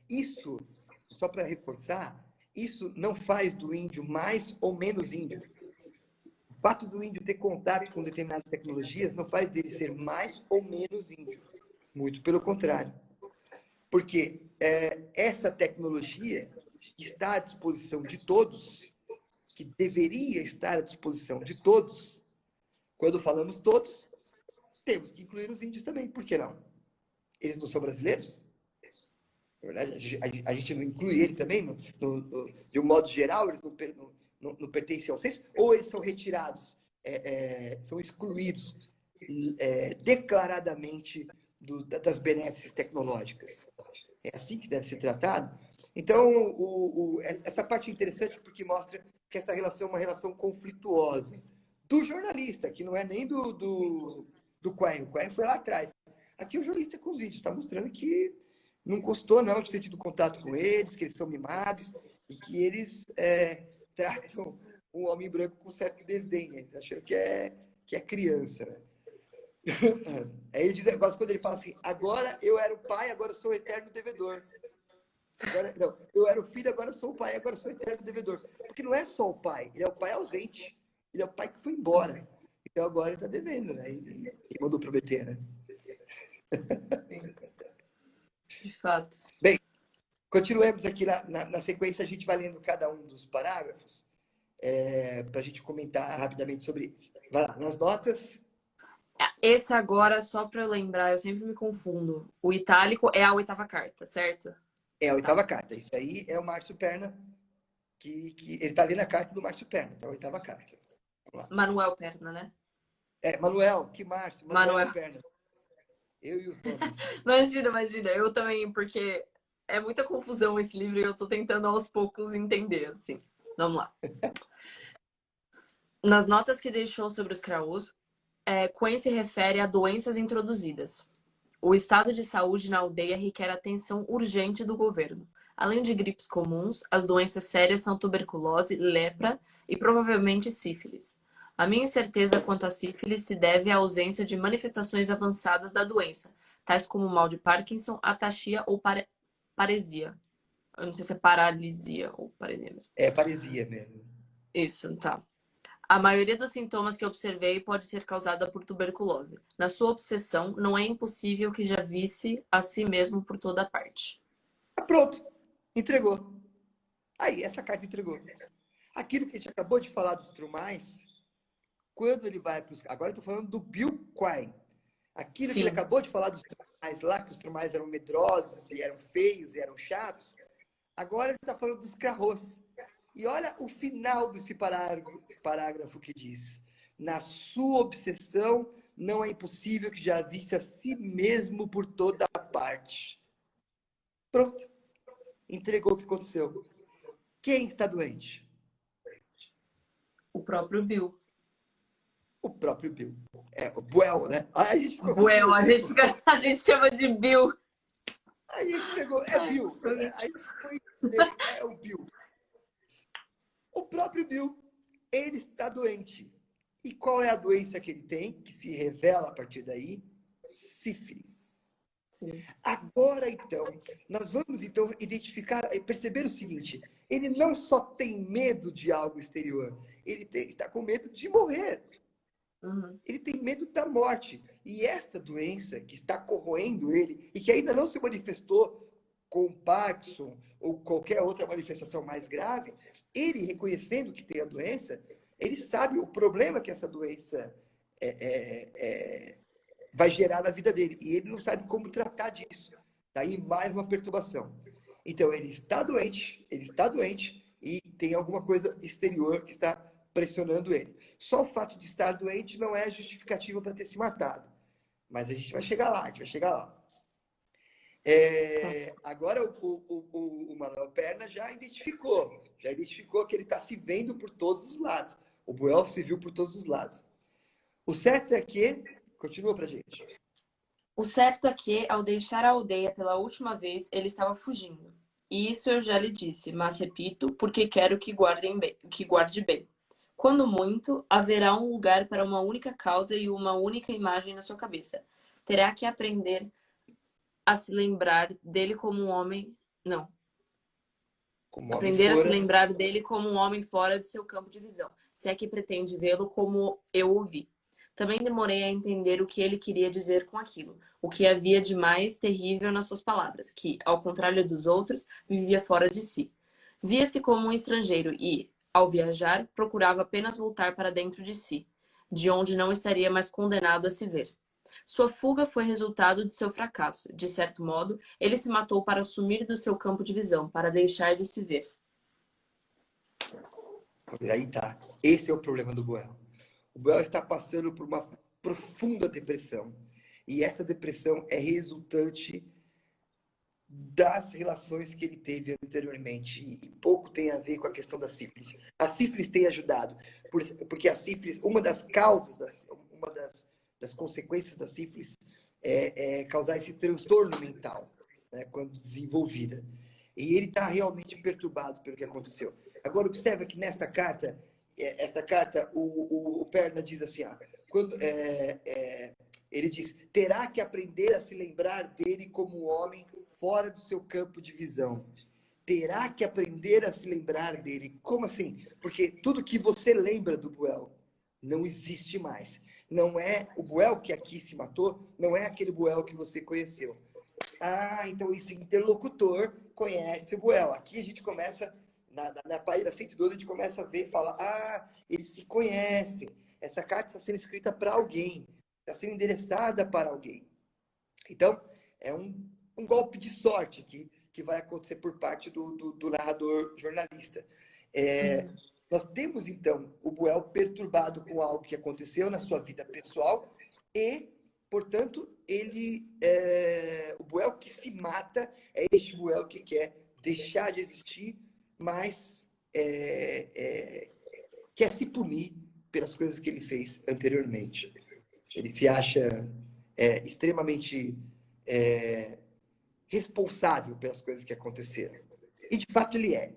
[SPEAKER 2] Isso, só para reforçar, isso não faz do índio mais ou menos índio. O fato do índio ter contato com determinadas tecnologias não faz dele ser mais ou menos índio. Muito pelo contrário. Porque essa tecnologia está à disposição de todos, que deveria estar à disposição de todos. Quando falamos todos, temos que incluir os índios também. Por que não? Eles não são brasileiros? Na verdade, a gente não inclui ele também? De um modo geral, eles não pertencem ao censo? Ou eles são retirados, são excluídos declaradamente das benéficas tecnológicas? É assim que deve ser tratado? Então, essa parte é interessante porque mostra que essa relação é uma relação conflituosa do jornalista, que não é nem do Cohen. O Cohen foi lá atrás. Aqui o jornalista com os índios está mostrando que não gostou não de ter tido contato com eles, que eles são mimados e que eles tratam um homem branco com certo desdém, eles acham que é criança, né? Aí ele diz, quando ele fala assim, agora eu era o pai, agora eu sou o eterno devedor. Agora, não, eu era o filho, agora eu sou o pai, agora eu sou o eterno devedor. Porque não é só o pai, ele é o pai ausente. Ele é o pai que foi embora. Então agora ele está devendo, né? E mandou prometer, né?
[SPEAKER 1] De fato.
[SPEAKER 2] Bem, continuemos aqui na sequência, a gente vai lendo cada um dos parágrafos para a gente comentar rapidamente sobre isso. Vai lá, nas notas.
[SPEAKER 1] Esse agora, só para eu lembrar, eu sempre me confundo. O itálico é a oitava carta, certo?
[SPEAKER 2] É a oitava carta. Isso aí é o Márcio Perna, que ele está lendo a carta do Márcio Perna, então a oitava carta. Vamos lá.
[SPEAKER 1] Manuel Perna, né?
[SPEAKER 2] Manuel, que Márcio, Manuel Perna. Eu e os nomes.
[SPEAKER 1] Imagina. Eu também, porque é muita confusão esse livro e eu tô tentando aos poucos entender, assim. Vamos lá. Nas notas que deixou sobre os Krahos, Cohen se refere a doenças introduzidas. O estado de saúde na aldeia requer atenção urgente do governo. Além de gripes comuns, as doenças sérias são tuberculose, lepra e provavelmente sífilis. A minha incerteza quanto à sífilis se deve à ausência de manifestações avançadas da doença, tais como o mal de Parkinson, ataxia ou paresia. Eu não sei se é paralisia ou paresia mesmo.
[SPEAKER 2] É paresia mesmo.
[SPEAKER 1] Isso, tá. A maioria dos sintomas que observei pode ser causada por tuberculose. Na sua obsessão, não é impossível que já visse a si mesmo por toda parte.
[SPEAKER 2] Ah, pronto, entregou. Aí, essa carta entregou. Aquilo que a gente acabou de falar dos trumais, quando ele vai para os... Agora eu estou falando do Bill Quine. Aquilo que ele
[SPEAKER 1] Sim.
[SPEAKER 2] acabou de falar dos trumais lá, que os trumais eram medrosos, e eram feios, e eram chatos. Agora ele está falando dos carros. E olha o final desse parágrafo que diz: na sua obsessão, não é impossível que já visse a si mesmo por toda parte. Pronto. Entregou o que aconteceu. Quem está doente?
[SPEAKER 1] O próprio Bill.
[SPEAKER 2] O próprio Bill. É, o Buell, né? Aí a gente ficou com
[SPEAKER 1] Buell,
[SPEAKER 2] Bill.
[SPEAKER 1] a gente chama de Bill.
[SPEAKER 2] Aí a gente pegou, é Bill. Aí foi, é o Bill. O próprio Bill, ele está doente. E qual é a doença que ele tem, que se revela a partir daí? Sífilis.
[SPEAKER 1] Sim.
[SPEAKER 2] Agora, então, nós vamos então identificar e perceber o seguinte: ele não só tem medo de algo exterior, ele está com medo de morrer.
[SPEAKER 1] Uhum.
[SPEAKER 2] Ele tem medo da morte. E esta doença que está corroendo ele e que ainda não se manifestou com Parkinson ou qualquer outra manifestação mais grave, ele reconhecendo que tem a doença, ele sabe o problema que essa doença vai gerar na vida dele. E ele não sabe como tratar disso. Daí mais uma perturbação. Então, ele está doente e tem alguma coisa exterior que está pressionando ele. Só o fato de estar doente não é justificativa para ter se matado. Mas a gente vai chegar lá, agora o Manuel Perna já identificou que ele está se vendo por todos os lados. O Buell se viu por todos os lados. O certo é que... Continua pra gente.
[SPEAKER 1] O certo é que, ao deixar a aldeia pela última vez, ele estava fugindo. E isso eu já lhe disse, mas repito, porque quero que guarde bem. Quando muito, haverá um lugar para uma única causa e uma única imagem na sua cabeça. Terá que aprender a se lembrar dele como um homem... Não.
[SPEAKER 2] Como homem
[SPEAKER 1] Aprender a se
[SPEAKER 2] fora,
[SPEAKER 1] lembrar dele como um homem fora de seu campo de visão, se é que pretende vê-lo como eu o vi. Também demorei a entender o que ele queria dizer com aquilo, o que havia de mais terrível nas suas palavras, que, ao contrário dos outros, vivia fora de si. Via-se como um estrangeiro e, ao viajar, procurava apenas voltar para dentro de si, de onde não estaria mais condenado a se ver. Sua fuga foi resultado de seu fracasso. De certo modo, ele se matou para sumir do seu campo de visão, para deixar de se ver.
[SPEAKER 2] aí tá. Esse é o problema do Buell. O Buell está passando por uma profunda depressão. E essa depressão é resultante das relações que ele teve anteriormente. E pouco tem a ver com a questão da sífilis. A sífilis tem ajudado, porque a sífilis, uma das causas, uma das consequências da sífilis é causar esse transtorno mental, né, quando desenvolvida. E ele está realmente perturbado pelo que aconteceu. Agora, observa que nesta carta, o Perna diz assim, ele diz, terá que aprender a se lembrar dele como um homem fora do seu campo de visão. Terá que aprender a se lembrar dele. Como assim? Porque tudo que você lembra do Buell não existe mais. Não é o Buell que aqui se matou, não é aquele Buell que você conheceu. Ah, então esse interlocutor conhece o Buell. Aqui a gente começa, na página 112, a gente começa a ver, fala, eles se conhecem. Essa carta está sendo escrita para alguém, está sendo endereçada para alguém. Então, é um golpe de sorte que vai acontecer por parte do narrador jornalista. Nós temos, então, o Buell perturbado com algo que aconteceu na sua vida pessoal e, portanto, o Buell que se mata é este Buell que quer deixar de existir, mas quer se punir pelas coisas que ele fez anteriormente. Ele se acha extremamente responsável pelas coisas que aconteceram. E, de fato, ele é.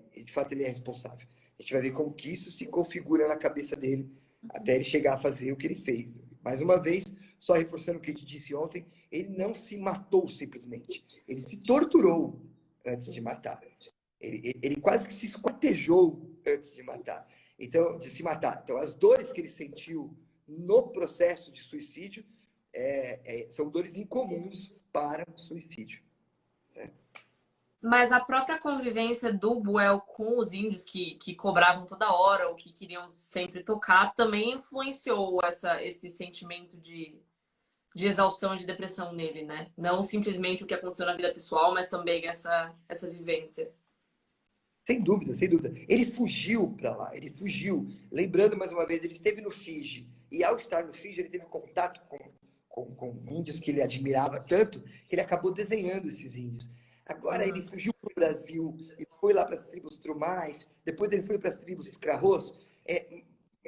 [SPEAKER 2] Responsável. A gente vai ver como que isso se configura na cabeça dele até ele chegar a fazer o que ele fez. Mais uma vez, só reforçando o que a gente disse ontem, ele não se matou simplesmente. Ele se torturou antes de matar. Ele quase que se esquartejou antes de matar. Então, de se matar. Então, as dores que ele sentiu no processo de suicídio são dores incomuns para o suicídio. Né?
[SPEAKER 1] Mas a própria convivência do Buell com os índios que cobravam toda hora ou que queriam sempre tocar também influenciou esse sentimento de exaustão e de depressão nele, né? Não simplesmente o que aconteceu na vida pessoal, mas também essa vivência.
[SPEAKER 2] Sem dúvida, sem dúvida. Ele fugiu para lá, ele fugiu. Lembrando, mais uma vez, ele esteve no Fiji. E ao estar no Fiji, ele teve contato com índios que ele admirava tanto, que ele acabou desenhando esses índios. Agora ele fugiu para o Brasil e foi lá para as tribos Trumais, depois ele foi para as tribos Escravos,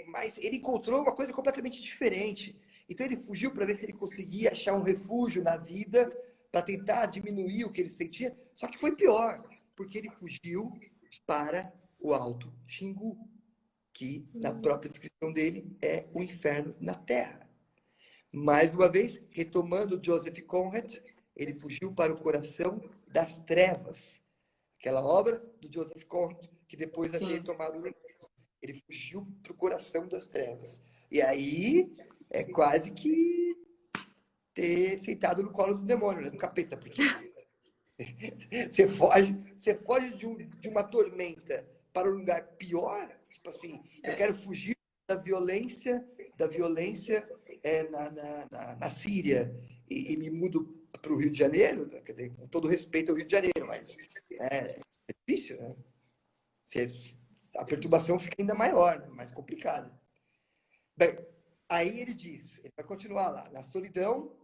[SPEAKER 2] mas ele encontrou uma coisa completamente diferente. Então ele fugiu para ver se ele conseguia achar um refúgio na vida, para tentar diminuir o que ele sentia, só que foi pior, porque ele fugiu para o Alto Xingu, que na própria descrição dele é o inferno na Terra. Mais uma vez, retomando Joseph Conrad, ele fugiu para o coração das trevas. Aquela obra do Joseph Conrad, que depois vai ser retomado. Ele fugiu para o coração das trevas. E aí é quase que ter sentado no colo do demônio, né? Do capeta, porque você foge de uma tormenta para um lugar pior. Tipo assim, eu quero fugir da violência na Síria e me mudo para o Rio de Janeiro. Quer dizer, com todo respeito ao Rio de Janeiro, mas é difícil, né? A perturbação fica ainda maior, né? Mais complicada. Bem, aí ele diz, ele vai continuar lá, na solidão.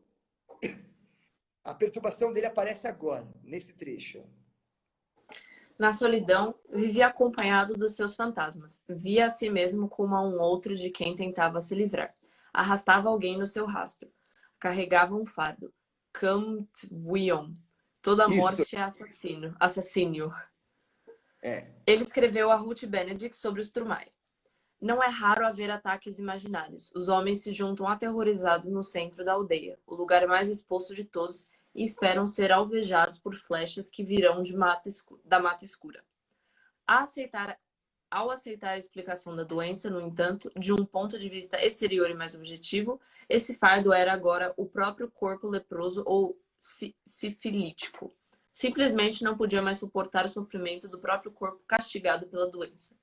[SPEAKER 2] A perturbação dele aparece agora, nesse trecho.
[SPEAKER 1] Na solidão, vivia acompanhado dos seus fantasmas. Via a si mesmo como a um outro de quem tentava se livrar. Arrastava alguém no seu rastro. Carregava um fardo. Kamtwion. Toda morte é assassínio. Ele escreveu a Ruth Benedict sobre os Trumai. Não é raro haver ataques imaginários. Os homens se juntam aterrorizados no centro da aldeia, o lugar mais exposto de todos, e esperam ser alvejados por flechas que virão da mata escura. Ao aceitar a explicação da doença, no entanto, de um ponto de vista exterior e mais objetivo, esse fardo era agora o próprio corpo leproso ou sifilítico. Simplesmente não podia mais suportar o sofrimento do próprio corpo castigado pela doença.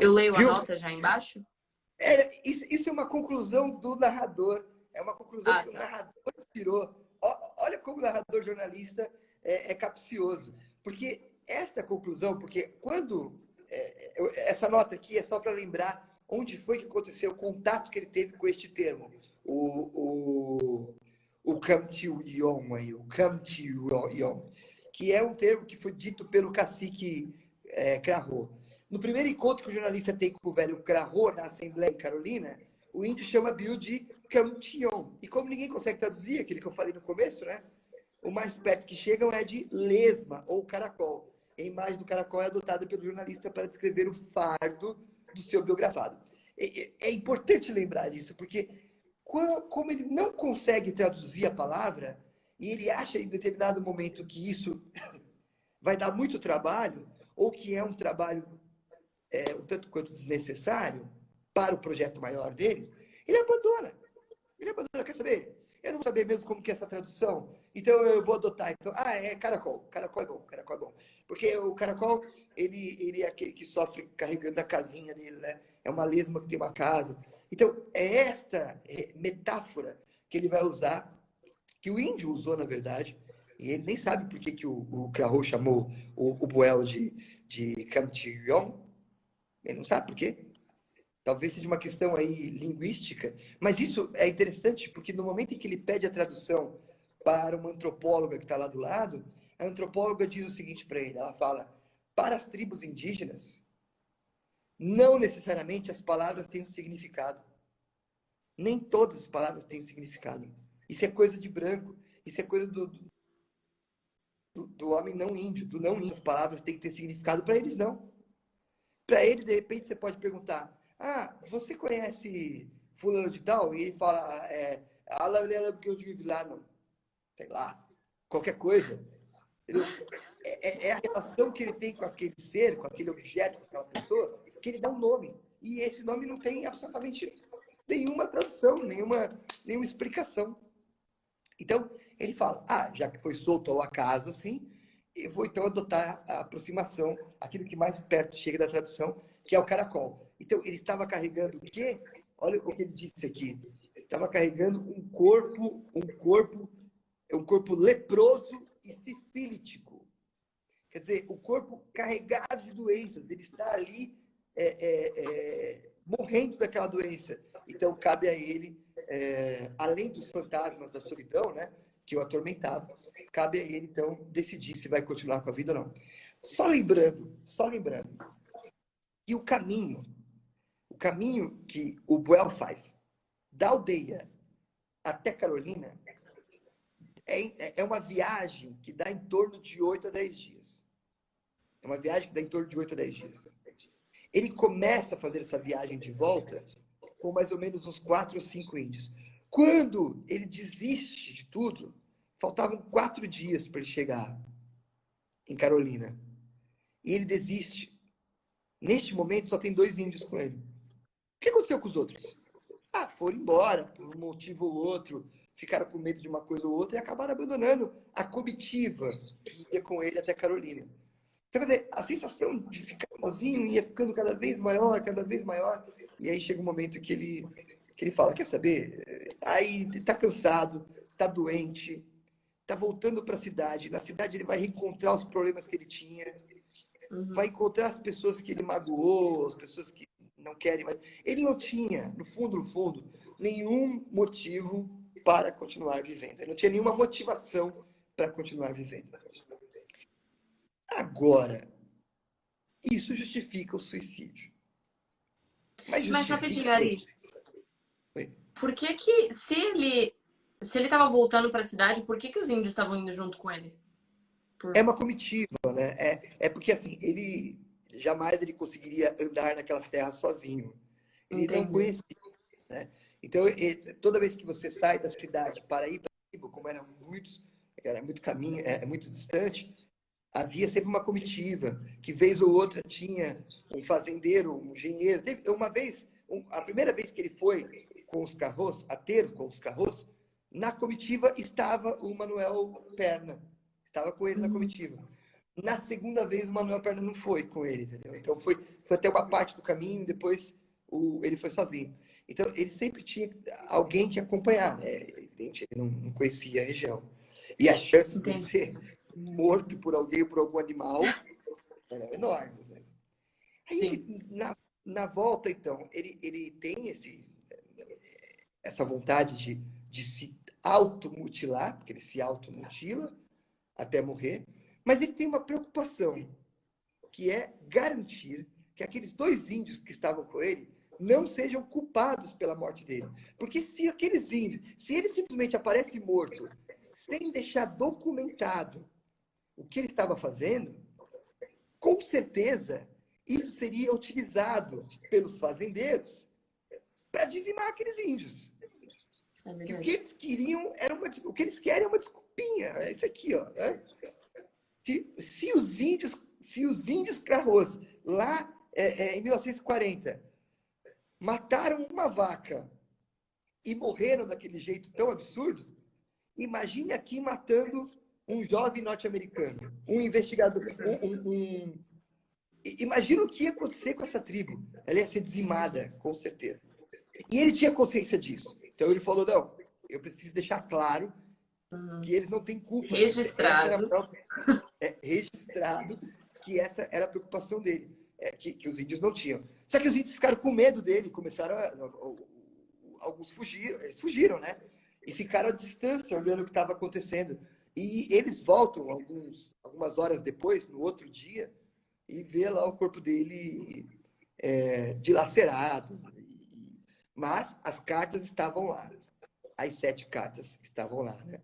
[SPEAKER 1] Eu leio a nota já embaixo?
[SPEAKER 2] Isso é uma conclusão do narrador. É uma conclusão que o narrador tirou. Olha como o narrador jornalista é capcioso. Porque esta conclusão, porque quando... essa nota aqui é só para lembrar onde foi que aconteceu o contato que ele teve com este termo. O Kamtiyon, o Kamtiyon, que é um termo que foi dito pelo cacique Krahô. No primeiro encontro que o jornalista tem com o velho Krahô na Assembleia em Carolina, o índio chama Bill de Kamtion. E como ninguém consegue traduzir aquilo que eu falei no começo, né? O mais perto que chegam é de lesma ou caracol. A imagem do caracol é adotada pelo jornalista para descrever o fardo do seu biografado. É importante lembrar disso, porque como ele não consegue traduzir a palavra, e ele acha em determinado momento que isso vai dar muito trabalho, ou que é um trabalho um tanto quanto desnecessário para o projeto maior dele, ele abandona. Ele abandona, quer saber? Eu não vou saber mesmo como que é essa tradução, então eu vou adotar. Então, é caracol. Caracol é bom, caracol é bom. Porque o caracol, ele é aquele que sofre carregando a casinha dele, né? É uma lesma que tem uma casa. Então, é esta metáfora que ele vai usar, que o índio usou, na verdade, e ele nem sabe por que o Krahô chamou o Buell de Kamtiyon. Ele não sabe por quê. Talvez seja uma questão aí linguística, mas isso é interessante porque no momento em que ele pede a tradução para uma antropóloga que está lá do lado, a antropóloga diz o seguinte para ele, ela fala, para as tribos indígenas, não necessariamente as palavras têm um significado. Nem todas as palavras têm significado. Isso é coisa de branco, isso é coisa do homem não índio, do não índio. As palavras têm que ter significado, para eles não. Para ele, de repente, você pode perguntar, você conhece fulano de tal? E ele fala, sei lá, qualquer coisa. Entendeu? É a relação que ele tem com aquele ser, com aquele objeto, com aquela pessoa, que ele dá um nome. E esse nome não tem absolutamente nenhuma tradução, nenhuma explicação. Então, ele fala, já que foi solto ao acaso, assim, eu vou então adotar a aproximação, aquilo que mais perto chega da tradução, que é o caracol. Então, ele estava carregando o quê? Olha o que ele disse aqui. Ele estava carregando um corpo leproso e sifílitico. Quer dizer, o corpo carregado de doenças. Ele está ali morrendo daquela doença. Então, cabe a ele, além dos fantasmas da solidão, né, que o atormentava, cabe a ele, então, decidir se vai continuar com a vida ou não. Só lembrando que o caminho que o Buell faz da aldeia até Carolina é uma viagem que dá em torno de 8 a 10 dias. É uma viagem que dá em torno de 8 a 10 dias. Ele começa a fazer essa viagem de volta com mais ou menos uns 4 ou 5 índios. Quando ele desiste de tudo, faltavam 4 dias para ele chegar em Carolina. E ele desiste. Neste momento, só tem 2 índios com ele. O que aconteceu com os outros? Foram embora, por um motivo ou outro, ficaram com medo de uma coisa ou outra e acabaram abandonando a comitiva que ia com ele até Carolina. Então, quer dizer, a sensação de ficar sozinho ia ficando cada vez maior, e aí chega um momento que ele fala, quer saber? Aí tá cansado, tá doente, tá voltando para a cidade. Na cidade ele vai reencontrar os problemas que ele tinha, vai encontrar as pessoas que ele magoou, as pessoas que não querem mais. Ele não tinha, no fundo, nenhum motivo para continuar vivendo. Ele não tinha nenhuma motivação para continuar vivendo. Agora, isso justifica o suicídio.
[SPEAKER 1] Mas rapidinho, Ari, por que se ele estava voltando para a cidade, por que os índios estavam indo junto com ele?
[SPEAKER 2] É uma comitiva, né? É porque, assim, ele jamais conseguiria andar naquelas terras sozinho. Ele não conhecia, né? Então, toda vez que você sai da cidade para ir para Ibo, como era muito caminho, é muito distante, havia sempre uma comitiva, que vez ou outra tinha um fazendeiro, um engenheiro. Teve uma vez, a primeira vez que ele foi com os carros, na comitiva estava o Manuel Perna. Estava com ele na comitiva. Na segunda vez, o Manuel Perna não foi com ele, entendeu? Então, foi até uma parte do caminho, depois ele foi sozinho. Então, ele sempre tinha alguém que acompanhar, né? Evidente, ele não conhecia a região. E as chances de ser morto por alguém ou por algum animal eram enormes, né? Aí, ele, na volta, então, ele tem essa vontade de se automutilar, porque ele se automutila até morrer, mas ele tem uma preocupação, que é garantir que aqueles 2 índios que estavam com ele não sejam culpados pela morte dele. Porque se aqueles índios, se ele simplesmente aparece morto, sem deixar documentado o que ele estava fazendo, com certeza isso seria utilizado pelos fazendeiros para dizimar aqueles índios. E o que eles queriam o que eles querem é uma desculpinha. É isso aqui, ó. Né? Se os índios Crarros, lá em 1940, mataram uma vaca e morreram daquele jeito tão absurdo, imagine aqui matando um jovem norte-americano, um investigador. Imagina o que ia acontecer com essa tribo. Ela ia ser dizimada, com certeza. E ele tinha consciência disso. Então ele falou, não, eu preciso deixar claro que eles não têm culpa.
[SPEAKER 1] Registrado.
[SPEAKER 2] Registrado que essa era a preocupação dele, que os índios não tinham. Só que os índios ficaram com medo dele, começaram alguns fugiram, eles fugiram, né? E ficaram à distância, olhando o que estava acontecendo. E eles voltam algumas horas depois, no outro dia, e vê lá o corpo dele dilacerado. Mas as cartas estavam lá. As 7 cartas estavam lá, né?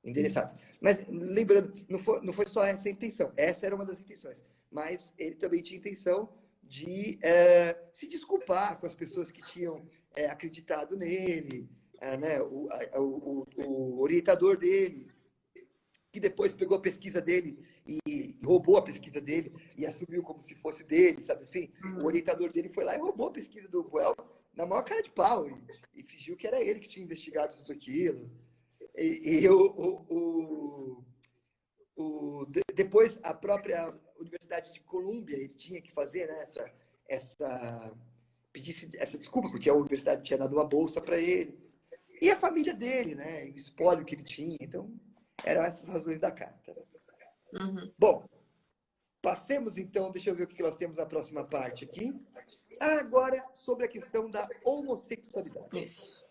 [SPEAKER 2] Endereçadas. Mas, lembrando, não foi só essa a intenção. Essa era uma das intenções. Mas ele também tinha intenção de se desculpar com as pessoas que tinham acreditado nele, né? O orientador dele, que depois pegou a pesquisa dele e roubou a pesquisa dele e assumiu como se fosse dele, sabe assim? O orientador dele foi lá e roubou a pesquisa do Buell na maior cara de pau e fingiu que era ele que tinha investigado tudo aquilo. E depois a própria Universidade de Colômbia ele tinha que fazer, né, pedisse essa desculpa, porque a universidade tinha dado uma bolsa para ele. E a família dele, né? O espólio que ele tinha. Então, eram essas razões da carta. Bom, passemos então, deixa eu ver o que nós temos na próxima parte aqui. Agora, sobre a questão da homossexualidade.
[SPEAKER 1] Isso.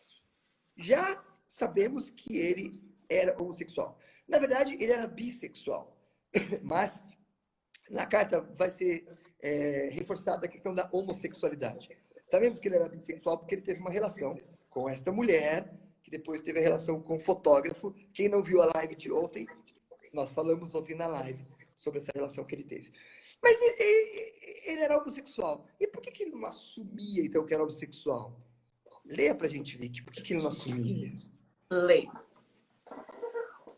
[SPEAKER 2] Já sabemos que ele era homossexual. Na verdade, ele era bissexual. Mas na carta vai ser reforçada a questão da homossexualidade. Sabemos que ele era bissexual porque ele teve uma relação com esta mulher, que depois teve a relação com o fotógrafo. Quem não viu a live de ontem, nós falamos ontem na live sobre essa relação que ele teve. Mas ele era homossexual. E por que ele não assumia, então, que era homossexual? Leia pra gente, Vicky. Por que ele não assumia isso?
[SPEAKER 1] Leio.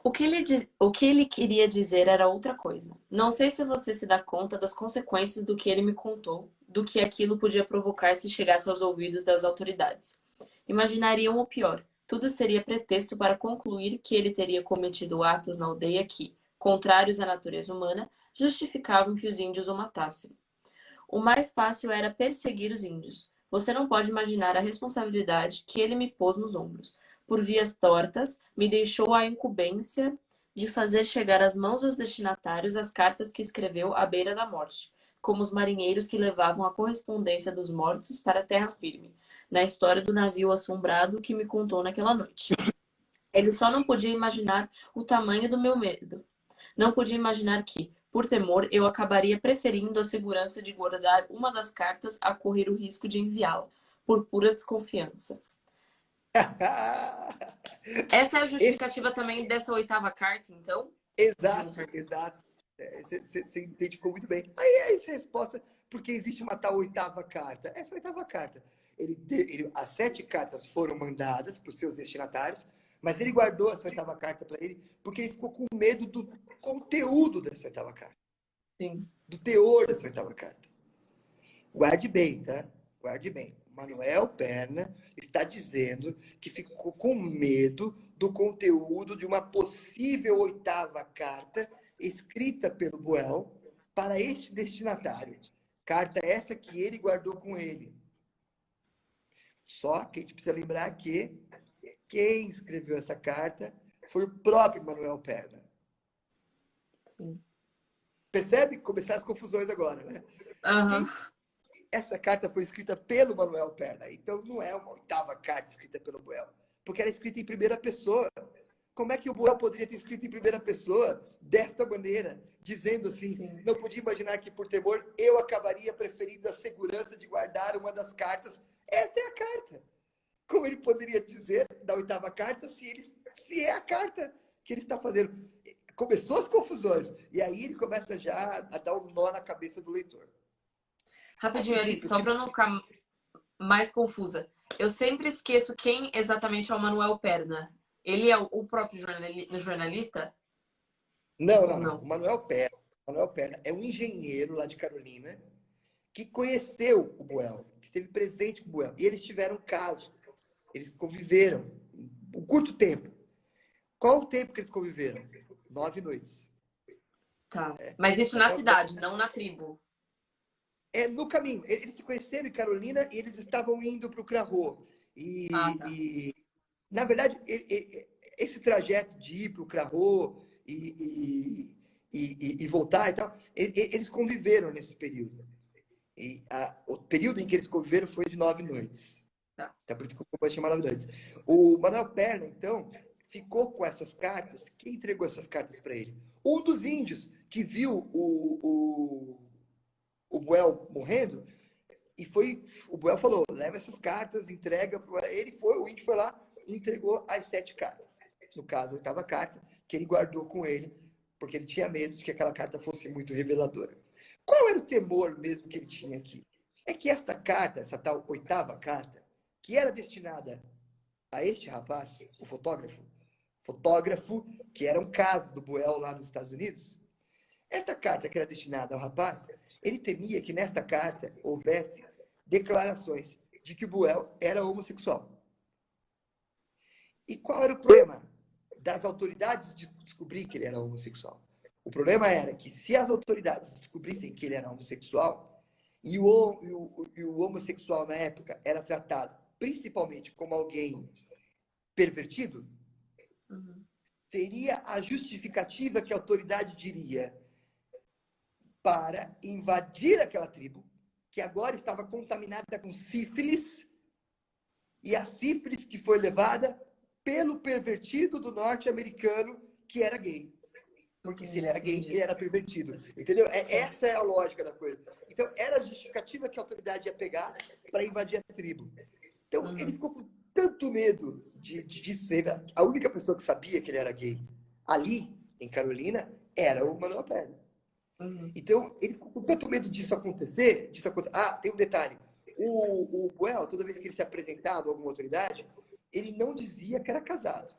[SPEAKER 1] O que ele queria dizer era outra coisa. Não sei se você se dá conta das consequências do que ele me contou, do que aquilo podia provocar se chegasse aos ouvidos das autoridades. Imaginariam o pior. Tudo seria pretexto para concluir que ele teria cometido atos na aldeia que, contrários à natureza humana, justificavam que os índios o matassem. O mais fácil era perseguir os índios. Você não pode imaginar a responsabilidade que ele me pôs nos ombros. Por vias tortas, me deixou a incumbência de fazer chegar às mãos dos destinatários as cartas que escreveu à beira da morte, como os marinheiros que levavam a correspondência dos mortos para a terra firme, na história do navio assombrado que me contou naquela noite. Ele só não podia imaginar o tamanho do meu medo. Não podia imaginar que, por temor, eu acabaria preferindo a segurança de guardar uma das cartas a correr o risco de enviá-la, por pura desconfiança. Essa é a justificativa também dessa oitava carta, então?
[SPEAKER 2] Exato, exato. Você identificou muito bem. Aí é essa a resposta, porque existe uma tal oitava carta. Essa oitava carta, as 7 cartas foram mandadas para os seus destinatários, mas ele guardou essa oitava carta para ele porque ele ficou com medo do conteúdo dessa oitava carta.
[SPEAKER 1] Sim.
[SPEAKER 2] Do teor dessa oitava carta. Guarde bem, tá? Guarde bem. Manuel Perna está dizendo que ficou com medo do conteúdo de uma possível oitava carta escrita pelo Buell para este destinatário. Carta essa que ele guardou com ele. Só que a gente precisa lembrar que quem escreveu essa carta foi o próprio Manuel Perna.
[SPEAKER 1] Sim.
[SPEAKER 2] Percebe? Começaram as confusões agora, né?
[SPEAKER 1] Uhum.
[SPEAKER 2] Essa carta foi escrita pelo Manuel Perna. Então, não é uma oitava carta escrita pelo Buell, porque era escrita em primeira pessoa. Como é que o Buell poderia ter escrito em primeira pessoa desta maneira, dizendo assim,
[SPEAKER 1] Sim.
[SPEAKER 2] Não podia imaginar que, por temor, eu acabaria preferindo a segurança de guardar uma das cartas. Esta é a carta. Como ele poderia dizer da oitava carta se é a carta que ele está fazendo? Começou as confusões. E aí ele começa já a dar um nó na cabeça do leitor.
[SPEAKER 1] Rapidinho, Ari, só para não ficar mais confusa. Eu sempre esqueço quem exatamente é o Manuel Perna. Ele é o próprio jornalista?
[SPEAKER 2] Não.
[SPEAKER 1] Não.
[SPEAKER 2] O Manuel Perna é um engenheiro lá de Carolina que conheceu o Buell, que esteve presente com o Buell. E eles tiveram um caso. Eles conviveram um curto tempo. Qual o tempo que eles conviveram? 9 noites.
[SPEAKER 1] Tá. Mas isso na cidade, não na tribo.
[SPEAKER 2] No caminho. Eles se conheceram em Carolina e eles estavam indo para o Craho.
[SPEAKER 1] Tá.
[SPEAKER 2] Na verdade, esse trajeto de ir para o Craho e voltar e tal, eles conviveram nesse período. O período em que eles conviveram foi de 9 noites.
[SPEAKER 1] Tá.
[SPEAKER 2] Por isso que eu vou chamar 9 noites. O Manuel Perna, então, ficou com essas cartas. Quem entregou essas cartas para ele? Um dos índios que viu o Buell morrendo, o Buell falou, leva essas cartas, entrega para ele. O índio foi lá e entregou as 7 cartas. No caso, a oitava carta, que ele guardou com ele, porque ele tinha medo de que aquela carta fosse muito reveladora. Qual era o temor mesmo que ele tinha aqui? É que esta carta, essa tal oitava carta, que era destinada a este rapaz, o fotógrafo, que era um caso do Buell lá nos Estados Unidos, Esta carta que era destinada ao rapaz, ele temia que nesta carta houvesse declarações de que o Buell era homossexual. E qual era o problema das autoridades de descobrir que ele era homossexual? O problema era que se as autoridades descobrissem que ele era homossexual, e o homossexual na época era tratado principalmente como alguém pervertido, seria a justificativa que a autoridade diria para invadir aquela tribo, que agora estava contaminada com sífilis, e a sífilis que foi levada pelo pervertido do norte-americano que era gay. Porque se ele era gay, ele era pervertido. Entendeu? Essa é a lógica da coisa. Então, era a justificativa que a autoridade ia pegar para invadir a tribo. Então, ele ficou com tanto medo disso. A única pessoa que sabia que ele era gay ali, em Carolina, era o Manuel Perna. Então, ele ficou com tanto medo disso acontecer. Ah, tem um detalhe. O Buell, toda vez que ele se apresentava a alguma autoridade, ele não dizia que era casado.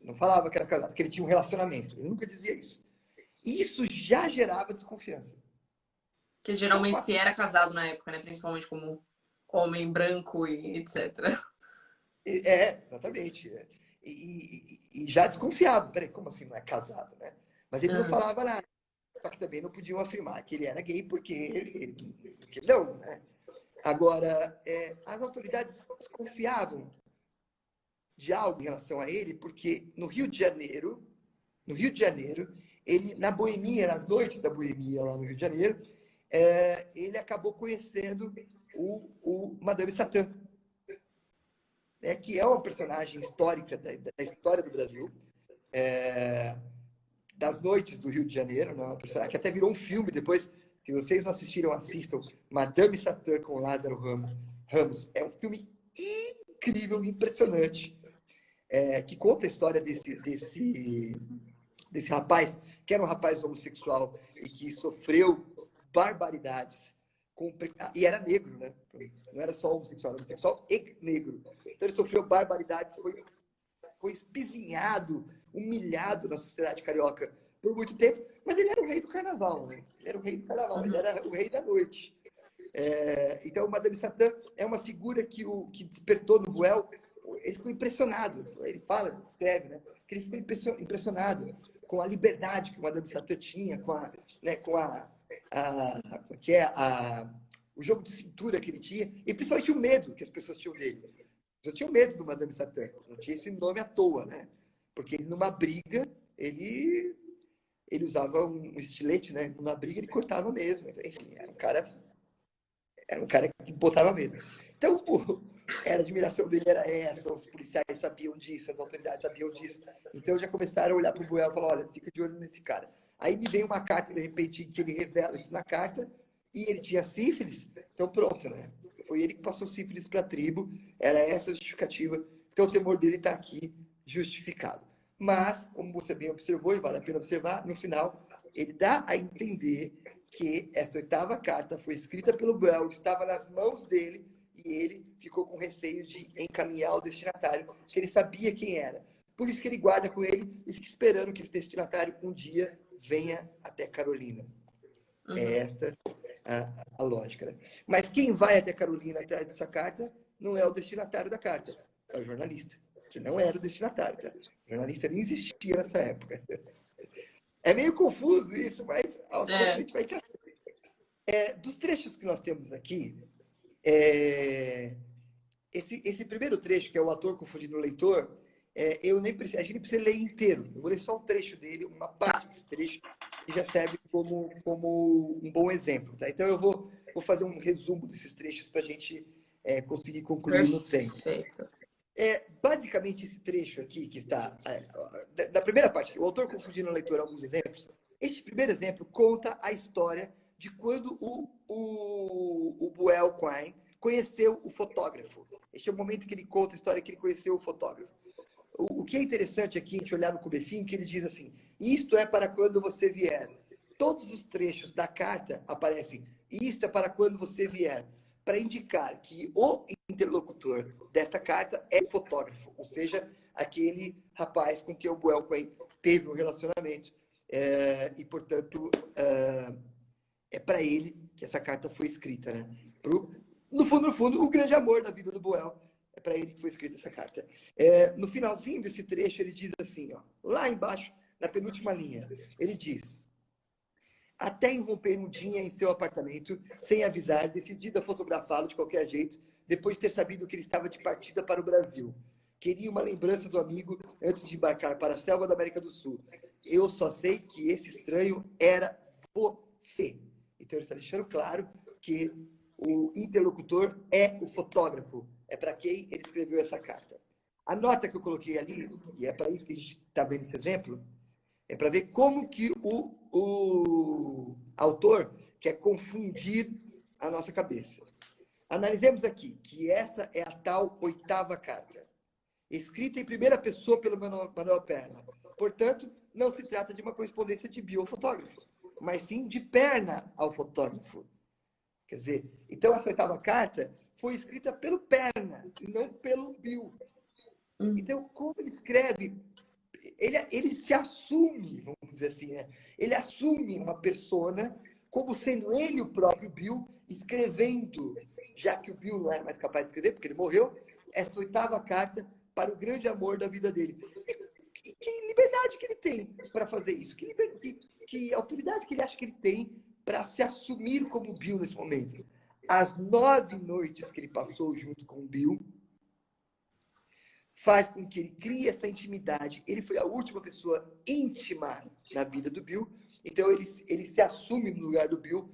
[SPEAKER 2] Não falava que era casado, que ele tinha um relacionamento. Ele nunca dizia isso. E isso já gerava desconfiança.
[SPEAKER 1] Que geralmente se era casado na época, né? Principalmente como homem branco e etc.
[SPEAKER 2] Exatamente. E já desconfiava. Peraí, como assim não é casado, né? Mas ele não falava nada. Só que também não podiam afirmar que ele era gay porque não, né? Agora, as autoridades desconfiavam de algo em relação a ele, porque no Rio de Janeiro, ele, na boemia, nas noites da boemia lá no Rio de Janeiro, ele acabou conhecendo o Madame Satã, que é uma personagem histórica da história do Brasil, das noites do Rio de Janeiro, né? Uma personagem que até virou um filme depois. Se vocês não assistiram, assistam. Madame Satã com Lázaro Ramos. É um filme incrível, impressionante, que conta a história desse rapaz, que era um rapaz homossexual e que sofreu barbaridades. E era negro, né? Não era só homossexual, era homossexual e negro. Então ele sofreu barbaridades, foi espizinhado, humilhado na sociedade carioca por muito tempo, mas ele era o rei do carnaval, né? Ele era o rei do carnaval, ele era o rei da noite. Então, o Madame Satã é uma figura que despertou no Buell. Ele ficou impressionado. Ele descreve, né? Que ele ficou impressionado com a liberdade que o Madame Satã tinha, o jogo de cintura que ele tinha, e principalmente o medo que as pessoas tinham dele. As pessoas tinham medo do Madame Satã. Não tinha esse nome à toa, né? Porque ele, numa briga, ele usava um estilete, né? Numa briga, ele cortava mesmo. Enfim, era um cara que botava medo. Então, a admiração dele era essa, os policiais sabiam disso, as autoridades sabiam disso. Então, já começaram a olhar para o Buell e falar, olha, fica de olho nesse cara. Aí me vem uma carta, de repente, que ele revela isso na carta, e ele tinha sífilis, então pronto, né? Foi ele que passou sífilis para a tribo, era essa a justificativa. Então, o temor dele está aqui justificado. Mas, como você bem observou, e vale a pena observar, no final, ele dá a entender que essa oitava carta foi escrita pelo Buell, estava nas mãos dele, e ele ficou com receio de encaminhar o destinatário, que ele sabia quem era. Por isso que ele guarda com ele e fica esperando que esse destinatário um dia venha até Carolina. É esta a lógica, né? Mas quem vai até Carolina atrás dessa carta não é o destinatário da carta, é o jornalista, que não era o destinatário. Tá? O jornalista nem existia nessa época. É meio confuso isso, mas aos poucos a gente vai entender. Dos trechos que nós temos aqui, esse primeiro trecho, que é o ator confundindo o leitor, a gente nem precisa ler inteiro. Eu vou ler só um trecho dele, uma parte desse trecho, que já serve como um bom exemplo. Tá? Então, eu vou fazer um resumo desses trechos para a gente conseguir concluir no tempo.
[SPEAKER 1] Perfeito.
[SPEAKER 2] Basicamente, esse trecho aqui, que está da primeira parte, o autor confundindo o leitor, alguns exemplos. Este primeiro exemplo conta a história de quando o Buell Quine conheceu o fotógrafo. Este é o momento que ele conta a história que ele conheceu o fotógrafo. O que é interessante aqui, a gente olhar no comecinho, que ele diz assim, isto é para quando você vier. Todos os trechos da carta aparecem, isto é para quando você vier, para indicar que o interlocutor desta carta é o fotógrafo, ou seja, aquele rapaz com quem o Buell Quine teve um relacionamento e, portanto, é para ele que essa carta foi escrita, né? No fundo, o grande amor da vida do Buell, é para ele que foi escrita essa carta. No finalzinho desse trecho, ele diz assim, ó, lá embaixo, na penúltima linha, ele diz: até irromper um dia em seu apartamento, sem avisar, decidida a fotografá-lo de qualquer jeito, depois de ter sabido que ele estava de partida para o Brasil. Queria uma lembrança do amigo antes de embarcar para a selva da América do Sul. Eu só sei que esse estranho era você. Então ele está deixando claro que o interlocutor é o fotógrafo. É para quem ele escreveu essa carta. A nota que eu coloquei ali, e é para isso que a gente está vendo esse exemplo, é para ver como que o autor quer confundir a nossa cabeça. Analisemos aqui que essa é a tal oitava carta, escrita em primeira pessoa pelo Manuel Perna. Portanto, não se trata de uma correspondência de Bill ao fotógrafo, mas sim de Perna ao fotógrafo. Quer dizer, então essa oitava carta foi escrita pelo Perna e não pelo Bill. Então, como ele escreve, ele se assume, vamos dizer assim, né? Ele assume uma persona como sendo ele o próprio Bill, escrevendo, já que o Bill não era mais capaz de escrever, porque ele morreu, essa oitava carta para o grande amor da vida dele. E que liberdade que ele tem para fazer isso? Que autoridade que ele acha que ele tem para se assumir como Bill nesse momento? As 9 noites que ele passou junto com o Bill faz com que ele crie essa intimidade. Ele foi a última pessoa íntima na vida do Bill, então ele se assume no lugar do Bill,